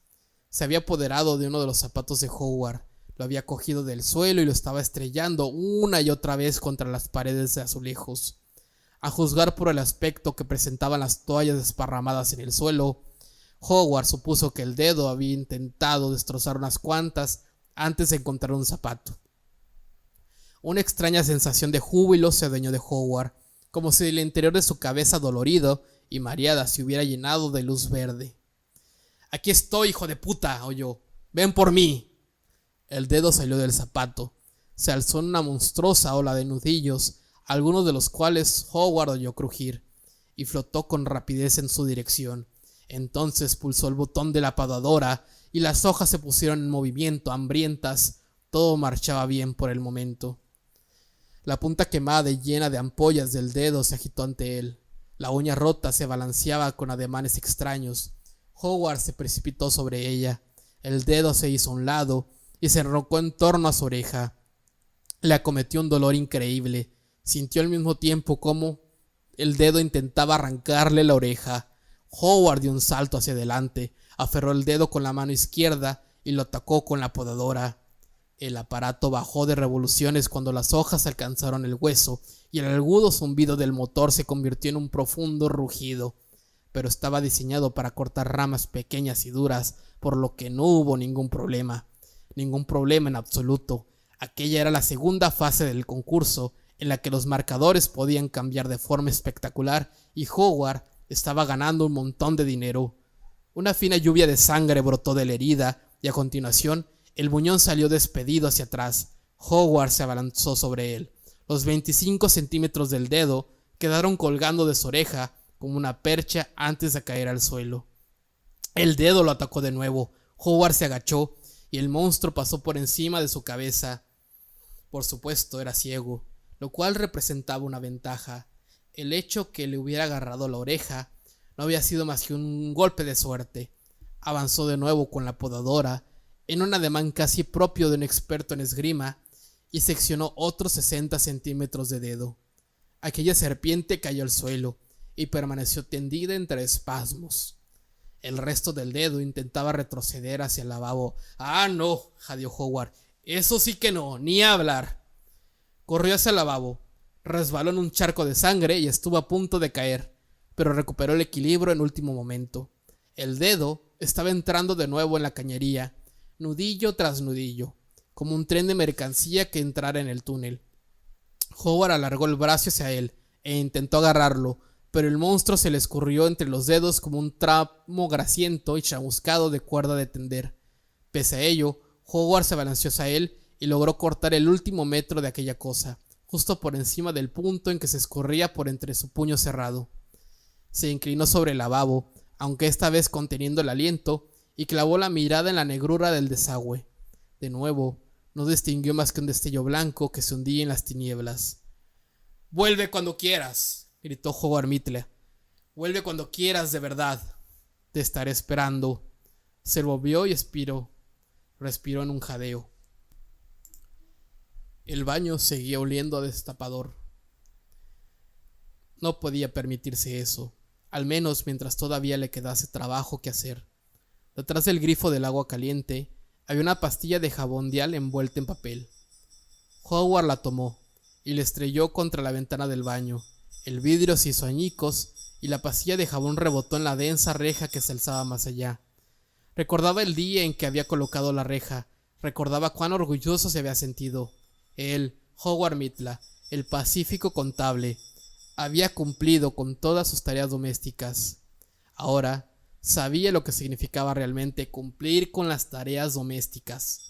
Se había apoderado de uno de los zapatos de Howard, Lo había cogido del suelo y lo estaba estrellando una y otra vez contra las paredes de azulejos. A juzgar por el aspecto que presentaban las toallas desparramadas en el suelo, Howard supuso que el dedo había intentado destrozar unas cuantas antes de encontrar un zapato. Una extraña sensación de júbilo se adueñó de Howard, como si el interior de su cabeza dolorido y mareada se hubiera llenado de luz verde. «Aquí estoy, hijo de puta», oyó. «Ven por mí». El dedo salió del zapato. Se alzó en una monstruosa ola de nudillos, algunos de los cuales Howard oyó crujir, y flotó con rapidez en su dirección. Entonces pulsó el botón de la podadora y las hojas se pusieron en movimiento, hambrientas. Todo marchaba bien por el momento. La punta quemada y llena de ampollas del dedo se agitó ante él. La uña rota se balanceaba con ademanes extraños. Howard se precipitó sobre ella. El dedo se hizo a un lado y se enrocó en torno a su oreja. Le acometió un dolor increíble. Sintió al mismo tiempo como el dedo intentaba arrancarle la oreja. Howard dio un salto hacia adelante, aferró el dedo con la mano izquierda y lo atacó con la podadora. El aparato bajó de revoluciones cuando las hojas alcanzaron el hueso y el agudo zumbido del motor se convirtió en un profundo rugido. Pero estaba diseñado para cortar ramas pequeñas y duras, por lo que no hubo ningún problema en absoluto. Aquella era la segunda fase del concurso, en la que los marcadores podían cambiar de forma espectacular y Howard estaba ganando un montón de dinero. Una fina lluvia de sangre brotó de la herida y a continuación el muñón salió despedido hacia atrás. Howard se abalanzó sobre él. Los 25 centímetros del dedo quedaron colgando de su oreja como una percha antes de caer al suelo. El dedo lo atacó de nuevo. Howard se agachó y el monstruo pasó por encima de su cabeza. Por supuesto, era ciego, lo cual representaba una ventaja. El hecho que le hubiera agarrado la oreja no había sido más que un golpe de suerte. Avanzó de nuevo con la podadora, en un ademán casi propio de un experto en esgrima, y seccionó otros 60 centímetros de dedo. Aquella serpiente cayó al suelo y permaneció tendida entre espasmos. El resto del dedo intentaba retroceder hacia el lavabo. «¡Ah, no!», jadeó Howard. «Eso sí que no, ni hablar». Corrió hacia el lavabo, resbaló en un charco de sangre y estuvo a punto de caer, pero recuperó el equilibrio en último momento. El dedo estaba entrando de nuevo en la cañería, nudillo tras nudillo, como un tren de mercancía que entrara en el túnel. Howard alargó el brazo hacia él e intentó agarrarlo, pero el monstruo se le escurrió entre los dedos como un tramo grasiento y chamuscado de cuerda de tender. Pese a ello, Howard se balanceó hacia él y logró cortar el último metro de aquella cosa, justo por encima del punto en que se escurría por entre su puño cerrado. Se inclinó sobre el lavabo, aunque esta vez conteniendo el aliento, y clavó la mirada en la negrura del desagüe. De nuevo, no distinguió más que un destello blanco que se hundía en las tinieblas. «Vuelve cuando quieras», gritó Howard Mittler. «Vuelve cuando quieras, de verdad. Te estaré esperando». Se volvió y respiró en un jadeo. El baño seguía oliendo a destapador. No podía permitirse eso, al menos mientras todavía le quedase trabajo que hacer. Detrás del grifo del agua caliente había una pastilla de jabón Dial envuelta en papel. Howard la tomó y la estrelló contra la ventana del baño. El vidrio se hizo añicos y la pastilla de jabón rebotó en la densa reja que se alzaba más allá. Recordaba el día en que había colocado la reja, recordaba cuán orgulloso se había sentido. Él, Howard Mittler, el pacífico contable, había cumplido con todas sus tareas domésticas. Ahora sabía lo que significaba realmente cumplir con las tareas domésticas.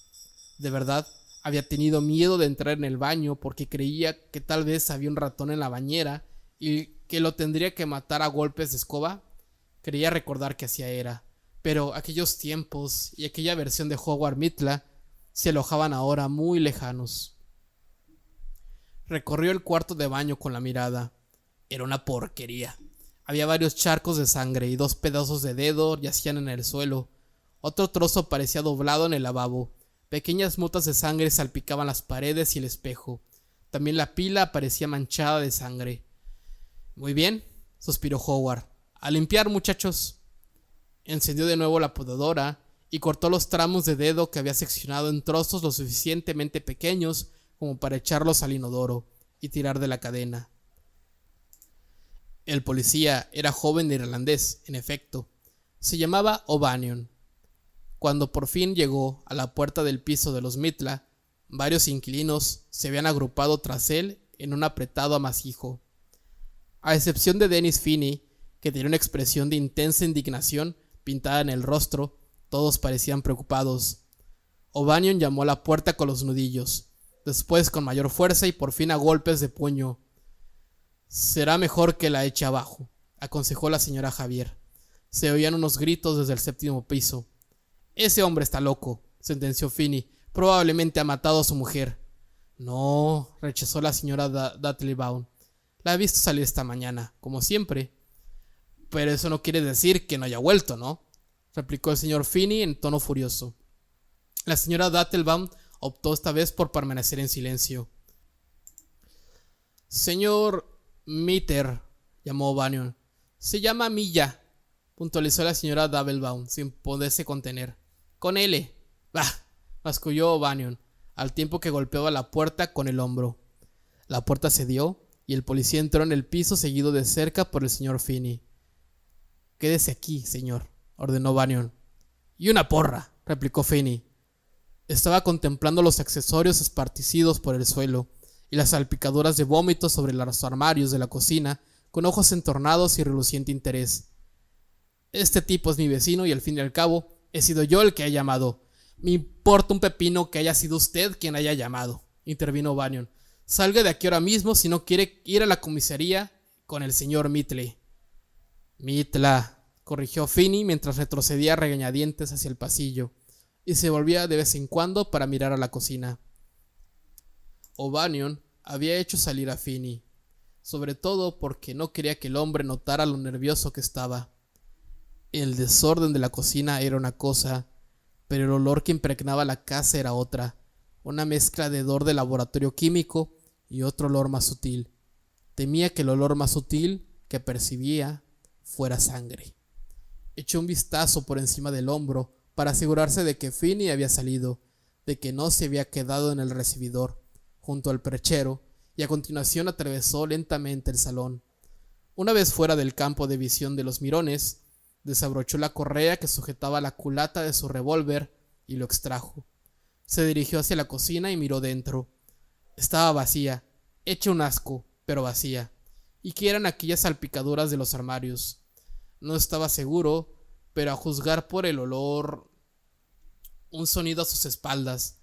De verdad, había tenido miedo de entrar en el baño porque creía que tal vez había un ratón en la bañera y que lo tendría que matar a golpes de escoba. Creía recordar que así era, pero aquellos tiempos y aquella versión de Howard Mittler se alojaban ahora muy lejanos. Recorrió el cuarto de baño con la mirada. Era una porquería. Había varios charcos de sangre y 2 pedazos de dedo yacían en el suelo. Otro trozo parecía doblado en el lavabo. Pequeñas motas de sangre salpicaban las paredes y el espejo. También la pila parecía manchada de sangre. «Muy bien», suspiró Howard. «A limpiar, muchachos». Encendió de nuevo la podadora y cortó los tramos de dedo que había seccionado en trozos lo suficientemente pequeños como para echarlos al inodoro y tirar de la cadena. El policía era joven e irlandés, en efecto. Se llamaba O'Banion. Cuando por fin llegó a la puerta del piso de los Mitla, varios inquilinos se habían agrupado tras él en un apretado amasijo. A excepción de Dennis Finney, que tenía una expresión de intensa indignación pintada en el rostro, todos parecían preocupados. O'Banion llamó a la puerta con los nudillos, después con mayor fuerza y por fin a golpes de puño. «Será mejor que la eche abajo», aconsejó la señora Javier. Se oían unos gritos desde el 7º piso. «Ese hombre está loco», sentenció Finney. «Probablemente ha matado a su mujer». «No», rechazó la señora Dudley-Baum. «La he visto salir esta mañana, como siempre». «Pero eso no quiere decir que no haya vuelto, ¿no?», replicó el señor Finney en tono furioso. La señora Dudley-Baum optó esta vez por permanecer en silencio. «Señor Mitter», llamó O'Banion. «Se llama Milla», puntualizó la señora Dudley-Baum sin poderse contener. «Con L». «Bah», masculló O'Banion, al tiempo que golpeaba la puerta con el hombro. La puerta cedió y el policía entró en el piso seguido de cerca por el señor Finney. «Quédese aquí, señor», ordenó O'Banion. «Y una porra», replicó Finney. Estaba contemplando los accesorios esparcidos por el suelo y las salpicaduras de vómito sobre los armarios de la cocina con ojos entornados y reluciente interés. «Este tipo es mi vecino y al fin y al cabo he sido yo el que ha llamado». «Me importa un pepino que haya sido usted quien haya llamado», intervino O'Banion. «Salga de aquí ahora mismo si no quiere ir a la comisaría con el señor Mitle». «Mitla», corrigió Finney mientras retrocedía a regañadientes hacia el pasillo y se volvía de vez en cuando para mirar a la cocina. O'Banion había hecho salir a Finney, sobre todo porque no quería que el hombre notara lo nervioso que estaba. El desorden de la cocina era una cosa, pero el olor que impregnaba la casa era otra, una mezcla de hedor de laboratorio químico y otro olor más sutil. Temía que el olor más sutil que percibía fuera sangre. Echó un vistazo por encima del hombro para asegurarse de que Finney había salido, de que no se había quedado en el recibidor, junto al perchero, y a continuación atravesó lentamente el salón. Una vez fuera del campo de visión de los mirones, desabrochó la correa que sujetaba la culata de su revólver y lo extrajo. Se dirigió hacia la cocina y miró dentro. Estaba vacía, hecha un asco, pero vacía. ¿Y qué eran aquellas salpicaduras de los armarios? No estaba seguro, pero a juzgar por el olor, un sonido a sus espaldas,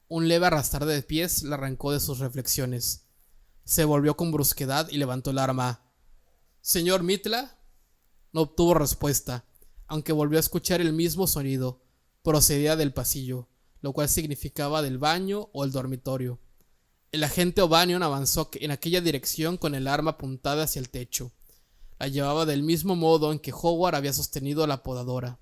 un leve arrastrar de pies la arrancó de sus reflexiones. Se volvió con brusquedad y levantó el arma. «¿Señor Mitla?» No obtuvo respuesta, aunque volvió a escuchar el mismo sonido. Procedía del pasillo, lo cual significaba del baño o el dormitorio. El agente O'Banion avanzó en aquella dirección con el arma apuntada hacia el techo. La llevaba del mismo modo en que Howard había sostenido la podadora.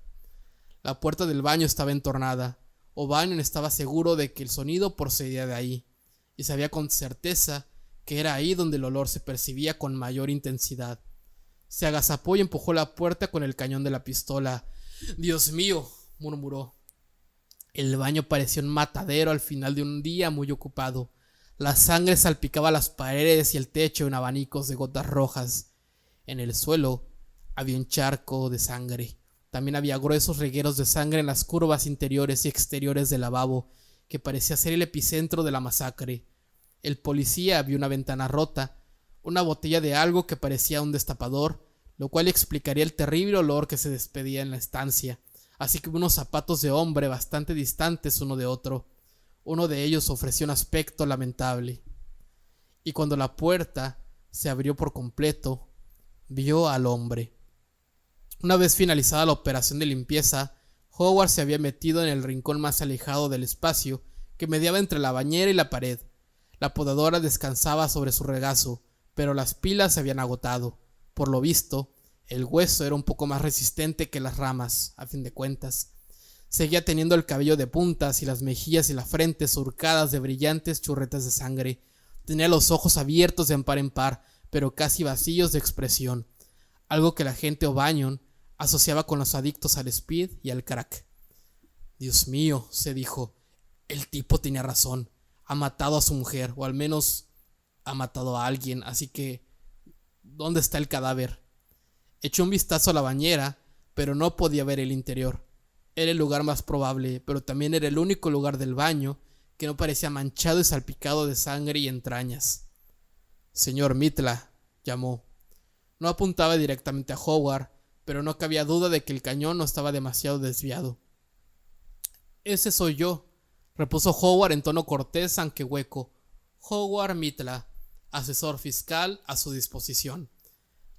La puerta del baño estaba entornada. O'Banion estaba seguro de que el sonido procedía de ahí, y sabía con certeza que era ahí donde el olor se percibía con mayor intensidad. Se agazapó y empujó la puerta con el cañón de la pistola. «Dios mío», murmuró. El baño parecía un matadero al final de un día muy ocupado. La sangre salpicaba las paredes y el techo en abanicos de gotas rojas. En el suelo había un charco de sangre. También había gruesos regueros de sangre en las curvas interiores y exteriores del lavabo, que parecía ser el epicentro de la masacre. El policía vio una ventana rota, una botella de algo que parecía un destapador, lo cual explicaría el terrible olor que se despedía en la estancia, así como unos zapatos de hombre bastante distantes uno de otro. Uno de ellos ofrecía un aspecto lamentable. Y cuando la puerta se abrió por completo, vio al hombre. Una vez finalizada la operación de limpieza, Howard se había metido en el rincón más alejado del espacio que mediaba entre la bañera y la pared. La podadora descansaba sobre su regazo, pero las pilas se habían agotado. Por lo visto, el hueso era un poco más resistente que las ramas, a fin de cuentas. Seguía teniendo el cabello de puntas y las mejillas y la frente surcadas de brillantes churretas de sangre. Tenía los ojos abiertos de par en par, pero casi vacíos de expresión, algo que la agente O'Banion asociaba con los adictos al speed y al crack. Dios mío, se dijo, el tipo tenía razón. Ha matado a su mujer, o al menos ha matado a alguien, así que ¿dónde está el cadáver? Echó un vistazo a la bañera, pero no podía ver el interior. Era el lugar más probable, pero también era el único lugar del baño que no parecía manchado y salpicado de sangre y entrañas. Señor Mitla, llamó. No apuntaba directamente a Howard, pero no cabía duda de que el cañón no estaba demasiado desviado. Ese soy yo, repuso Howard en tono cortés aunque hueco. Howard Mitla, asesor fiscal a su disposición.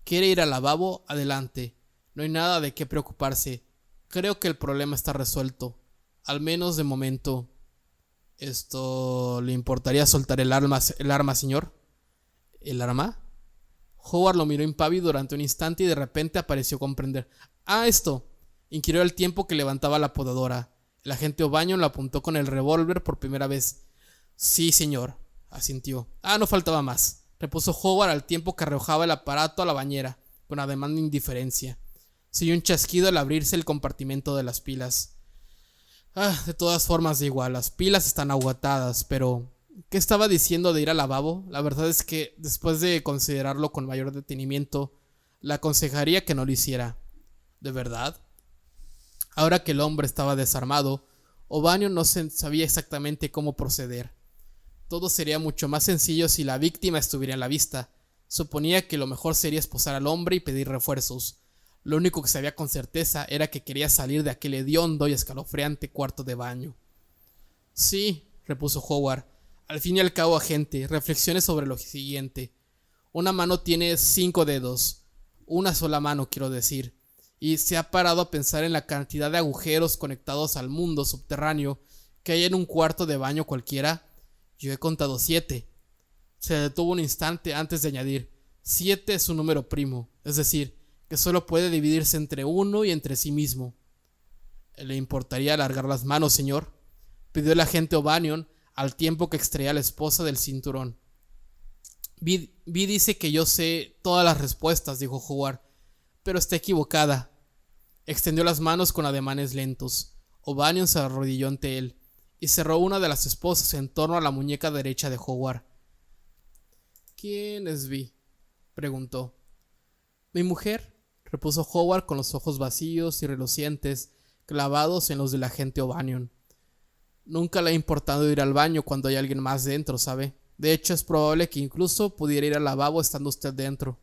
¿Quiere ir al lavabo? Adelante. No hay nada de qué preocuparse. Creo que el problema está resuelto. Al menos de momento. ¿Le importaría soltar el arma, señor? ¿El arma? Howard lo miró impávido durante un instante y de repente pareció comprender. Esto, inquirió al tiempo que levantaba la podadora. El agente O'Banion lo apuntó con el revólver por primera vez. Sí, señor, asintió. No faltaba más, repuso Howard al tiempo que arrojaba el aparato a la bañera, con ademán de indiferencia. Se oyó un chasquido al abrirse el compartimento de las pilas. De todas formas, da igual, las pilas están agotadas, pero ¿qué estaba diciendo de ir al lavabo? La verdad es que, después de considerarlo con mayor detenimiento, le aconsejaría que no lo hiciera. ¿De verdad? Ahora que el hombre estaba desarmado, O'Banion no sabía exactamente cómo proceder. Todo sería mucho más sencillo si la víctima estuviera a la vista. Suponía que lo mejor sería esposar al hombre y pedir refuerzos. Lo único que sabía con certeza era que quería salir de aquel hediondo y escalofriante cuarto de baño. Sí, repuso Howard. Al fin y al cabo, agente, reflexione sobre lo siguiente. Una mano tiene 5 dedos. Una sola mano, quiero decir. Y se ha parado a pensar en la cantidad de agujeros conectados al mundo subterráneo que hay en un cuarto de baño cualquiera. Yo he contado 7. Se detuvo un instante antes de añadir: 7 es un número primo, es decir, que solo puede dividirse entre uno y entre sí mismo. ¿Le importaría alargar las manos, señor?, pidió el agente O'Banion al tiempo que extraía a la esposa del cinturón. Vi dice que yo sé todas las respuestas, dijo Howard, pero está equivocada. Extendió las manos con ademanes lentos. O'Banion se arrodilló ante él y cerró una de las esposas en torno a la muñeca derecha de Howard. ¿Quién es Vi?, preguntó. Mi mujer, repuso Howard con los ojos vacíos y relucientes clavados en los del agente O'Banion. Nunca le ha importado ir al baño cuando hay alguien más dentro, ¿sabe? De hecho, es probable que incluso pudiera ir al lavabo estando usted dentro.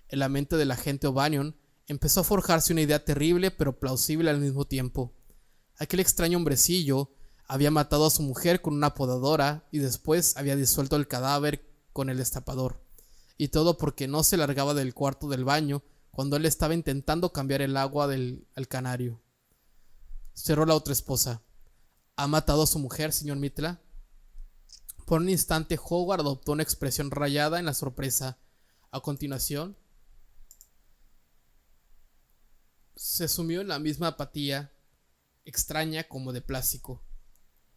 En la mente del agente O'Banion empezó a forjarse una idea terrible pero plausible al mismo tiempo. Aquel extraño hombrecillo había matado a su mujer con una podadora y después había disuelto el cadáver con el destapador. Y todo porque no se largaba del cuarto del baño cuando él estaba intentando cambiar el agua al canario. Cerró la otra esposa. ¿Ha matado a su mujer, señor Mitla? Por un instante Howard adoptó una expresión rayada en la sorpresa. A continuación, se sumió en la misma apatía extraña como de plástico.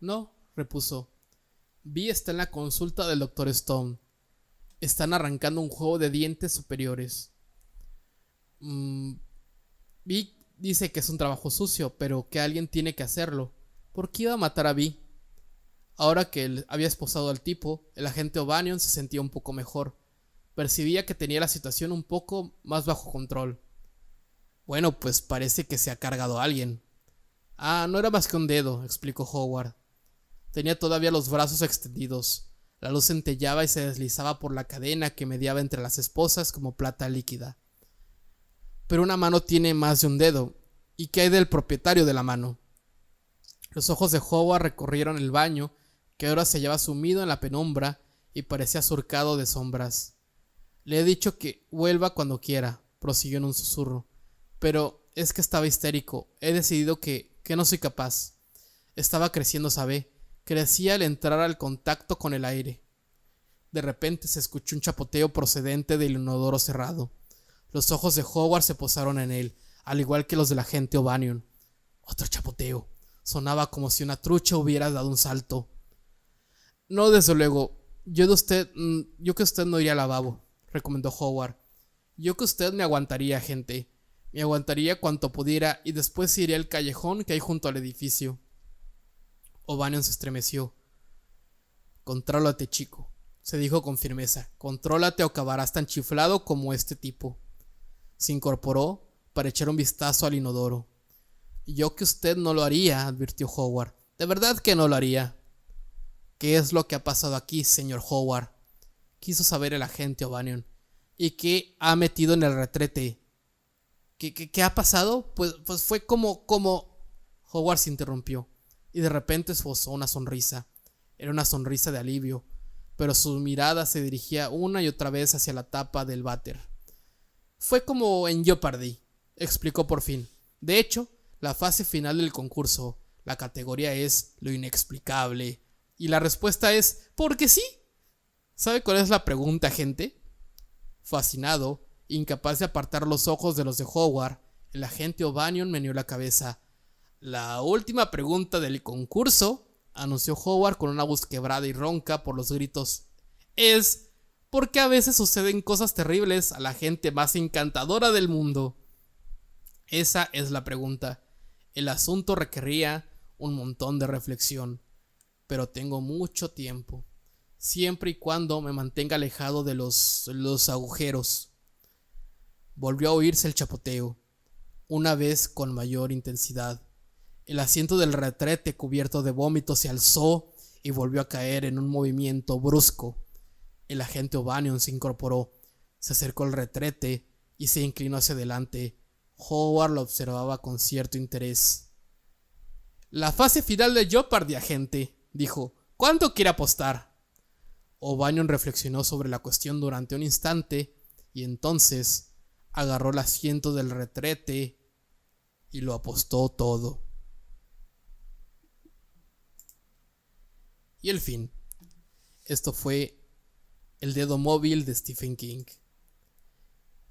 No, repuso. Vi está en la consulta del Dr. Stone. Están arrancando un juego de dientes superiores. Vi dice que es un trabajo sucio, pero que alguien tiene que hacerlo. ¿Por qué iba a matar a Vi? Ahora que él había esposado al tipo, el agente O'Banion se sentía un poco mejor. Percibía que tenía la situación un poco más bajo control. Bueno, pues parece que se ha cargado a alguien. No era más que un dedo, explicó Howard. Tenía todavía los brazos extendidos. La luz centellaba y se deslizaba por la cadena que mediaba entre las esposas como plata líquida. Pero una mano tiene más de un dedo. ¿Y qué hay del propietario de la mano? Los ojos de Howard recorrieron el baño, que ahora se hallaba sumido en la penumbra y parecía surcado de sombras. Le he dicho que vuelva cuando quiera, prosiguió en un susurro. Pero es que estaba histérico. He decidido que no soy capaz. Estaba creciendo, ¿sabe? Crecía al entrar al contacto con el aire. De repente se escuchó un chapoteo procedente del inodoro cerrado. Los ojos de Howard se posaron en él, al igual que los del agente O'Banion. Otro chapoteo. Sonaba como si una trucha hubiera dado un salto. No, desde luego. Yo que usted no iría al lavabo, recomendó Howard. Yo que usted me aguantaría, gente. Me aguantaría cuanto pudiera y después iría al callejón que hay junto al edificio. O'Banion se estremeció. Contrólate, chico, se dijo con firmeza. Contrólate o acabarás tan chiflado como este tipo. Se incorporó para echar un vistazo al inodoro. Yo que usted no lo haría, advirtió Howard. De verdad que no lo haría. ¿Qué es lo que ha pasado aquí, señor Howard?, quiso saber el agente O'Banion. ¿Y qué ha metido en el retrete? ¿Qué ha pasado? Pues fue como... Howard se interrumpió y de repente esbozó una sonrisa. Era una sonrisa de alivio, pero su mirada se dirigía una y otra vez hacia la tapa del váter. Fue como en Jeopardy, explicó por fin. De hecho, la fase final del concurso, la categoría es lo inexplicable, y la respuesta es ¿porque sí? ¿Sabe cuál es la pregunta, gente? Fascinado, incapaz de apartar los ojos de los de Howard, el agente O'Banion meneó la cabeza. La última pregunta del concurso, anunció Howard con una voz quebrada y ronca por los gritos, es ¿por qué a veces suceden cosas terribles a la gente más encantadora del mundo? Esa es la pregunta. El asunto requería un montón de reflexión, pero tengo mucho tiempo, siempre y cuando me mantenga alejado de los agujeros. Volvió a oírse el chapoteo, una vez con mayor intensidad. El asiento del retrete cubierto de vómito se alzó y volvió a caer en un movimiento brusco. El agente O'Banion se incorporó, se acercó al retrete y se inclinó hacia adelante. Howard lo observaba con cierto interés. La fase final de Jeopardy, agente, dijo. ¿Cuánto quiere apostar? O'Banion reflexionó sobre la cuestión durante un instante y entonces agarró el asiento del retrete y lo apostó todo. Y el fin. Esto fue El dedo móvil de Stephen King.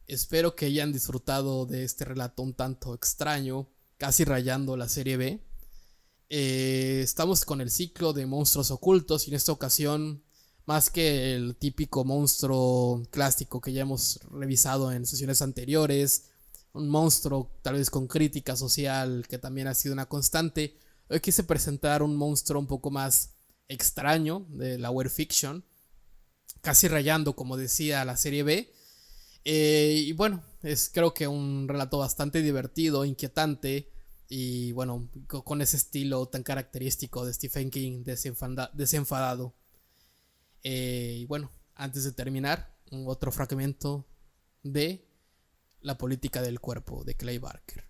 Espero que hayan disfrutado de este relato un tanto extraño, casi rayando la serie B. Estamos con el ciclo de monstruos ocultos y en esta ocasión, más que el típico monstruo clásico que ya hemos revisado en sesiones anteriores, un monstruo tal vez con crítica social que también ha sido una constante, hoy quise presentar un monstruo un poco más extraño de la weird fiction, casi rayando, como decía, la serie B. Y bueno, es creo que un relato bastante divertido, inquietante y bueno, con ese estilo tan característico de Stephen King, desenfadado. Y bueno, antes de terminar, otro fragmento de La política del cuerpo de Clay Barker.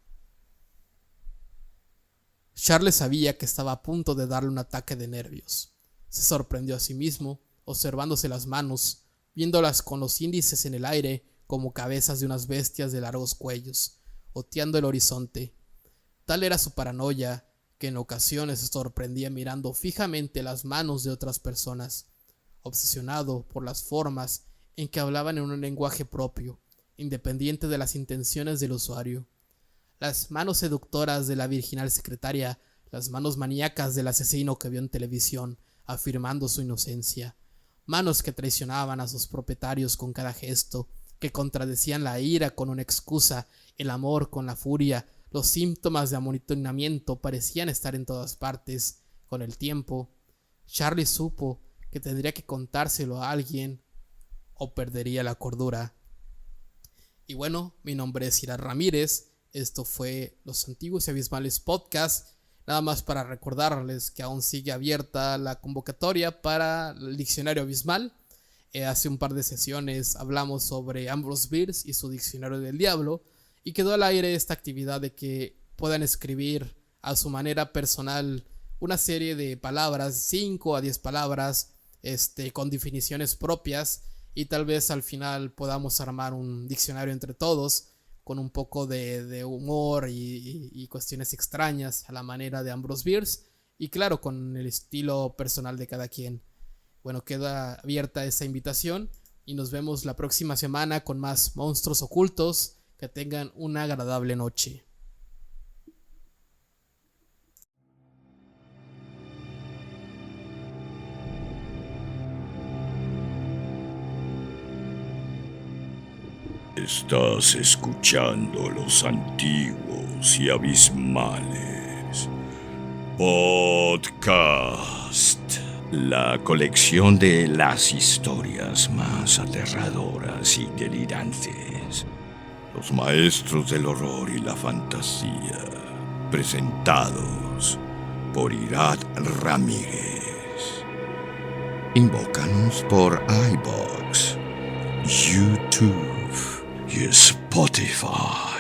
Charles sabía que estaba a punto de darle un ataque de nervios. Se sorprendió a sí mismo, observándose las manos, viéndolas con los índices en el aire como cabezas de unas bestias de largos cuellos, oteando el horizonte. Tal era su paranoia, que en ocasiones se sorprendía mirando fijamente las manos de otras personas, obsesionado por las formas en que hablaban en un lenguaje propio, independiente de las intenciones del usuario. Las manos seductoras de la virginal secretaria, las manos maníacas del asesino que vio en televisión, afirmando su inocencia. Manos que traicionaban a sus propietarios con cada gesto, que contradecían la ira con una excusa, el amor con la furia. Los síntomas de amotinamiento parecían estar en todas partes. Con el tiempo, Charlie supo que tendría que contárselo a alguien o perdería la cordura. Y bueno, mi nombre es Ira Ramírez. Esto fue Los Antiguos y Abismales Podcast. Nada más para recordarles que aún sigue abierta la convocatoria para el diccionario abismal. Hace un par de sesiones hablamos sobre Ambrose Bierce y su diccionario del diablo. Y quedó al aire esta actividad de que puedan escribir a su manera personal una serie de palabras, 5 a 10 palabras, con definiciones propias. Y tal vez al final podamos armar un diccionario entre todos, con un poco de humor y cuestiones extrañas a la manera de Ambrose Bierce, y claro, con el estilo personal de cada quien. Bueno, queda abierta esa invitación y nos vemos la próxima semana con más monstruos ocultos. Que tengan una agradable noche. Estás escuchando los antiguos y abismales podcast. La colección de las historias más aterradoras y delirantes. Los maestros del horror y la fantasía. Presentados por Irad Ramírez. Invócanos por iVoox, YouTube y Spotify.